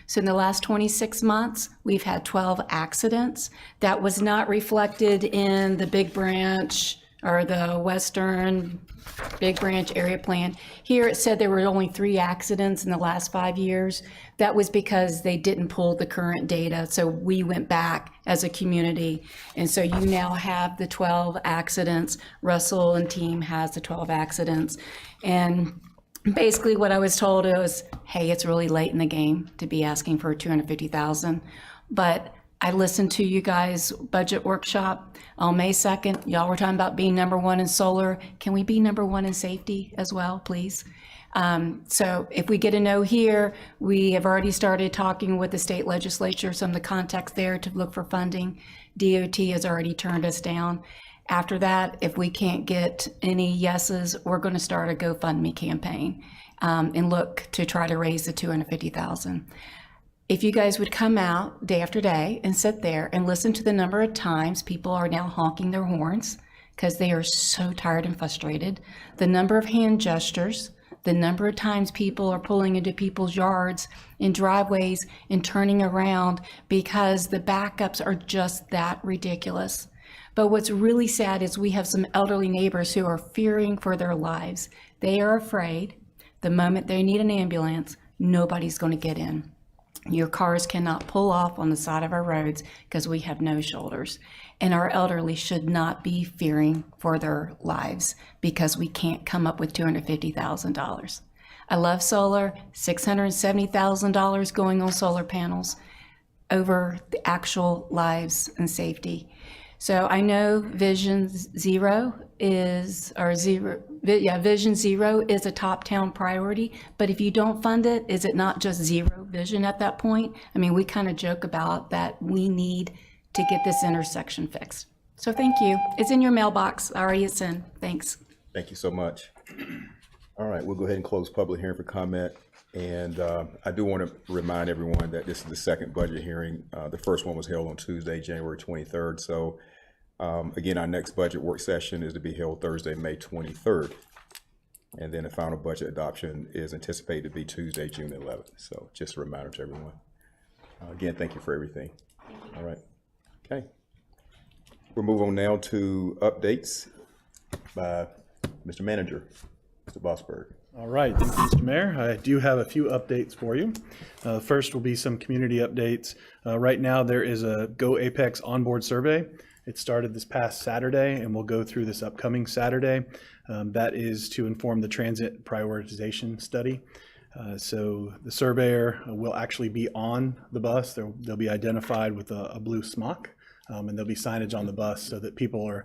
So in the last 26 months, we've had 12 accidents. That was not reflected in the Big Branch or the Western Big Branch area plan. Here it said there were only 3 accidents in the last 5 years. That was because they didn't pull the current data. So we went back as a community. And so you now have the 12 accidents. Russell and team has the 12 accidents. And basically what I was told was, hey, it's really late in the game to be asking for $250,000. But I listened to you guys' budget workshop on May 2nd. Y'all were talking about being #1 in solar. Can we be #1 in safety as well, please? So if we get a no here, we have already started talking with the state legislature, some of the contacts there to look for funding. DOT has already turned us down. After that, if we can't get any yeses, we're going to start a GoFundMe campaign and look to try to raise the $250,000. If you guys would come out day after day and sit there and listen to the number of times people are now honking their horns because they are so tired and frustrated, the number of hand gestures, the number of times people are pulling into people's yards and driveways and turning around because the backups are just that ridiculous. But what's really sad is we have some elderly neighbors who are fearing for their lives. They are afraid the moment they need an ambulance, nobody's going to get in. Your cars cannot pull off on the side of our roads because we have no shoulders. And our elderly should not be fearing for their lives because we can't come up with $250,000. I love solar, $670,000 going on solar panels over the actual lives and safety. So I know Vision Zero is a top town priority, but if you don't fund it, is it not just zero vision at that point? I mean, we kind of joke about that we need to get this intersection fixed. So thank you. It's in your mailbox. Already it's in. Thanks. Thank you so much. All right, we'll go ahead and close public hearing for comment. And I do want to remind everyone that this is the second budget hearing. The first one was held on Tuesday, January 23rd. So again, our next budget work session is to be held Thursday, May 23rd. And then the final budget adoption is anticipated to be Tuesday, June 11th. So just a reminder to everyone. Again, thank you for everything. All right. Okay. We'll move on now to updates by Mr. Manager, Mr. Bossberg. All right, thank you, Mr. Mayor. I do have a few updates for you. First will be some community updates. Right now there is a Go Apex onboard survey. It started this past Saturday and will go through this upcoming Saturday. That is to inform the transit prioritization study. So the surveyor will actually be on the bus. They'll be identified with a blue smock, and there'll be signage on the bus so that people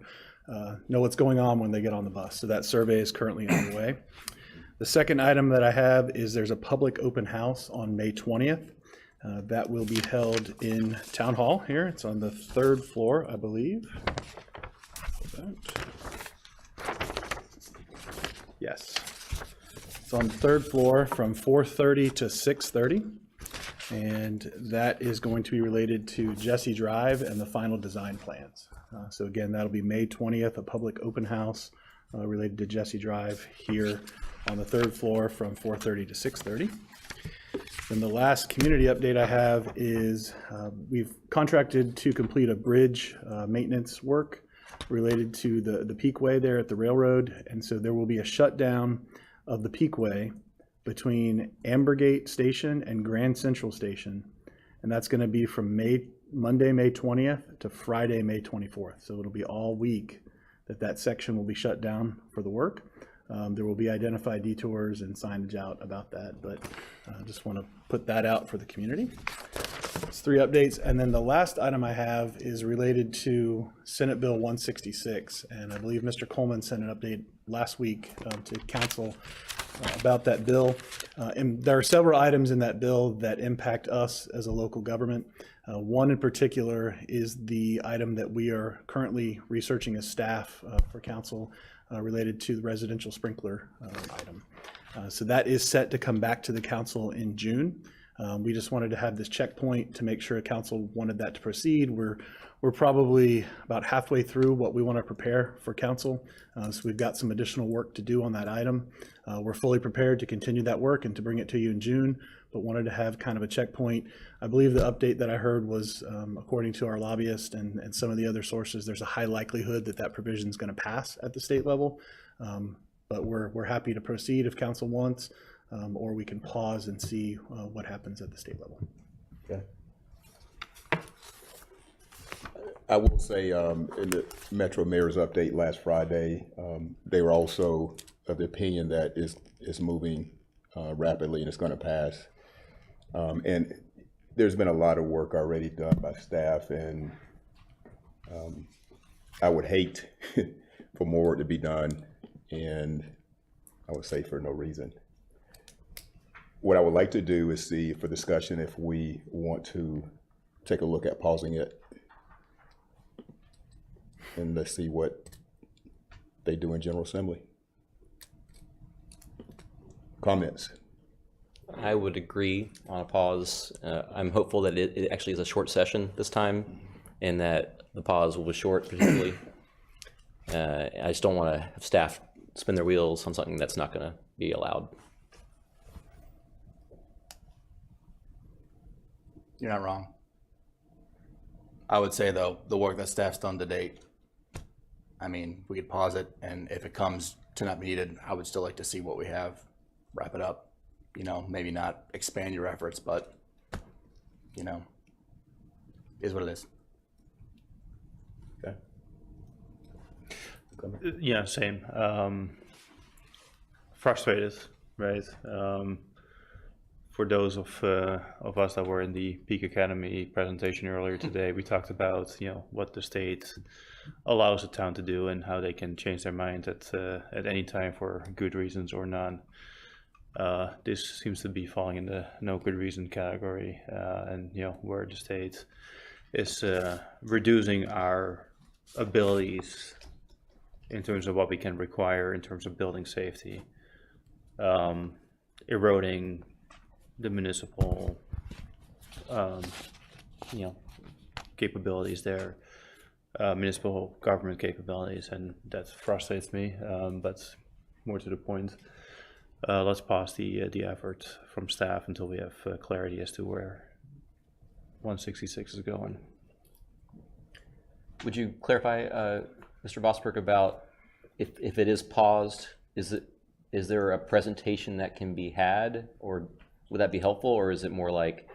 know what's going on when they get on the bus. So that survey is currently underway. The second item that I have is there's a public open house on May 20th. That will be held in Town Hall here. It's on the 3rd floor, I believe. Yes. It's on the 3rd floor from 4:30 to 6:30. And that is going to be related to Jesse Drive and the final design plans. So again, that'll be May 20th, a public open house related to Jesse Drive here on the 3rd floor from 4:30 to 6:30. And the last community update I have is we've contracted to complete a bridge maintenance work related to the peakway there at the railroad. And so there will be a shutdown of the peakway between Ambergate Station and Grand Central Station. And that's going to be from Monday, May 20th to Friday, May 24th. So it'll be all week that section will be shut down for the work. There will be identified detours and signage out about that, but I just want to put that out for the community. It's 3 updates. And then the last item I have is related to Senate Bill 166. And I believe Mr. Coleman sent an update last week to council about that bill. And there are several items in that bill that impact us as a local government. One in particular is the item that we are currently researching as staff for council related to the residential sprinkler item. So that is set to come back to the council in June. We just wanted to have this checkpoint to make sure council wanted that to proceed. We're probably about halfway through what we want to prepare for council. So we've got some additional work to do on that item. We're fully prepared to continue that work and to bring it to you in June, but wanted to have kind of a checkpoint. I believe the update that I heard was, according to our lobbyist and some of the other sources, there's a high likelihood that that provision is going to pass at the state level. But we're happy to proceed if council wants, or we can pause and see what happens at the state level. Okay. I will say in the Metro Mayor's update last Friday, they were also of the opinion that it's moving rapidly and it's going to pass. And there's been a lot of work already done by staff, and I would hate for more work to be done, and I would say for no reason. What I would like to do is see for discussion if we want to take a look at pausing it, and let's see what they do in General Assembly. Comments? I would agree on a pause. I'm hopeful that it actually is a short session this time, and that the pause will be short, particularly. I just don't want to have staff spin their wheels on something that's not going to be allowed. You're not wrong. I would say, though, the work that staff's done to date, I mean, we could pause it, and if it comes to not needed, I would still like to see what we have, wrap it up. You know, maybe not expand your efforts, but, you know, is what it is. Okay. Yeah, same. Frustrated, right? For those of us that were in the Peak Academy presentation earlier today, we talked about, you know, what the state allows the town to do and how they can change their mind at any time for good reasons or none. This seems to be falling in the no good reason category, and you know, where the state is reducing our abilities in terms of what we can require in terms of building safety, eroding the municipal you know, capabilities there, municipal government capabilities, and that frustrates me, but more to the point, let's pause the effort from staff until we have clarity as to where 166 is going. Would you clarify, Mr. Vosberg, about if it is paused, is there a presentation that can be had, or would that be helpful, or is it more like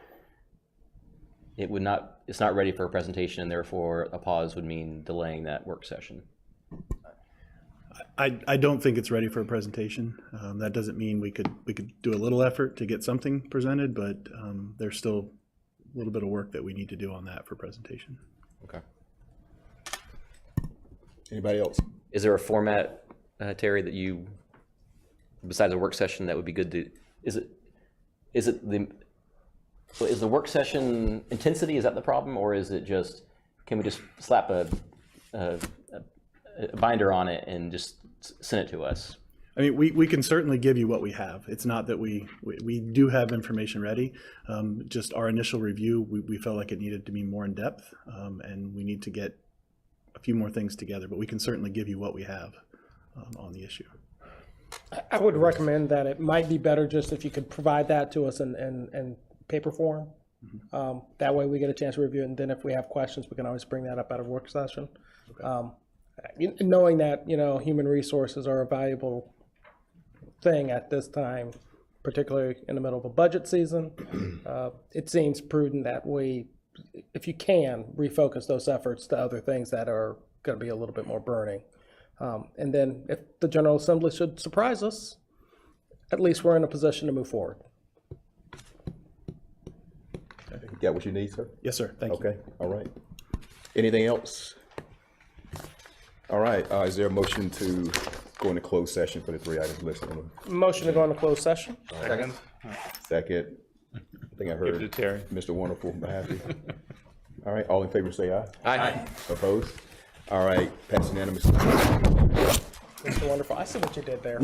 it's not ready for a presentation and therefore a pause would mean delaying that work session? I don't think it's ready for a presentation. That doesn't mean we could do a little effort to get something presented, but there's still a little bit of work that we need to do on that for presentation. Okay. Anybody else? Is there a format, Terry, that you, besides a work session, that would be good to? Is the work session intensity? Is that the problem, or is it just, can we just slap a binder on it and just send it to us? I mean, we can certainly give you what we have. It's not that we do have information ready. Just our initial review, we felt like it needed to be more in depth, and we need to get a few more things together, but we can certainly give you what we have on the issue. I would recommend that it might be better just if you could provide that to us in paper form. Mm-hmm. That way we get a chance to review it, and then if we have questions, we can always bring that up at a work session. Okay. Knowing that, you know, human resources are a valuable thing at this time, particularly in the middle of a budget season, it seems prudent that we, if you can, refocus those efforts to other things that are going to be a little bit more burning. And then if the General Assembly should surprise us, at least we're in a position to move forward. You got what you need, sir? Yes, sir. Thank you. Okay. All right. Anything else? All right. Is there a motion to go into closed session for the three items listed? Motion to go into closed session. Second. Second. I think I heard Give it to Terry. Mr. Wonderful. Happy. All right. All in favor, say aye. Aye. Opposed? All right. Pass unanimous. Mr. Wonderful. I see what you did there.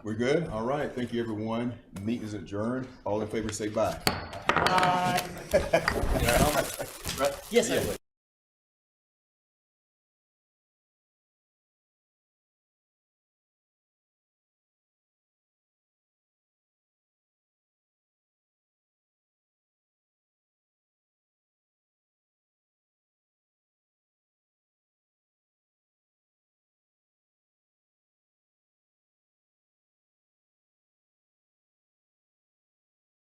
We're good? All right. Thank you, everyone. Meeting is adjourned. All in favor say bye. Yes, I would.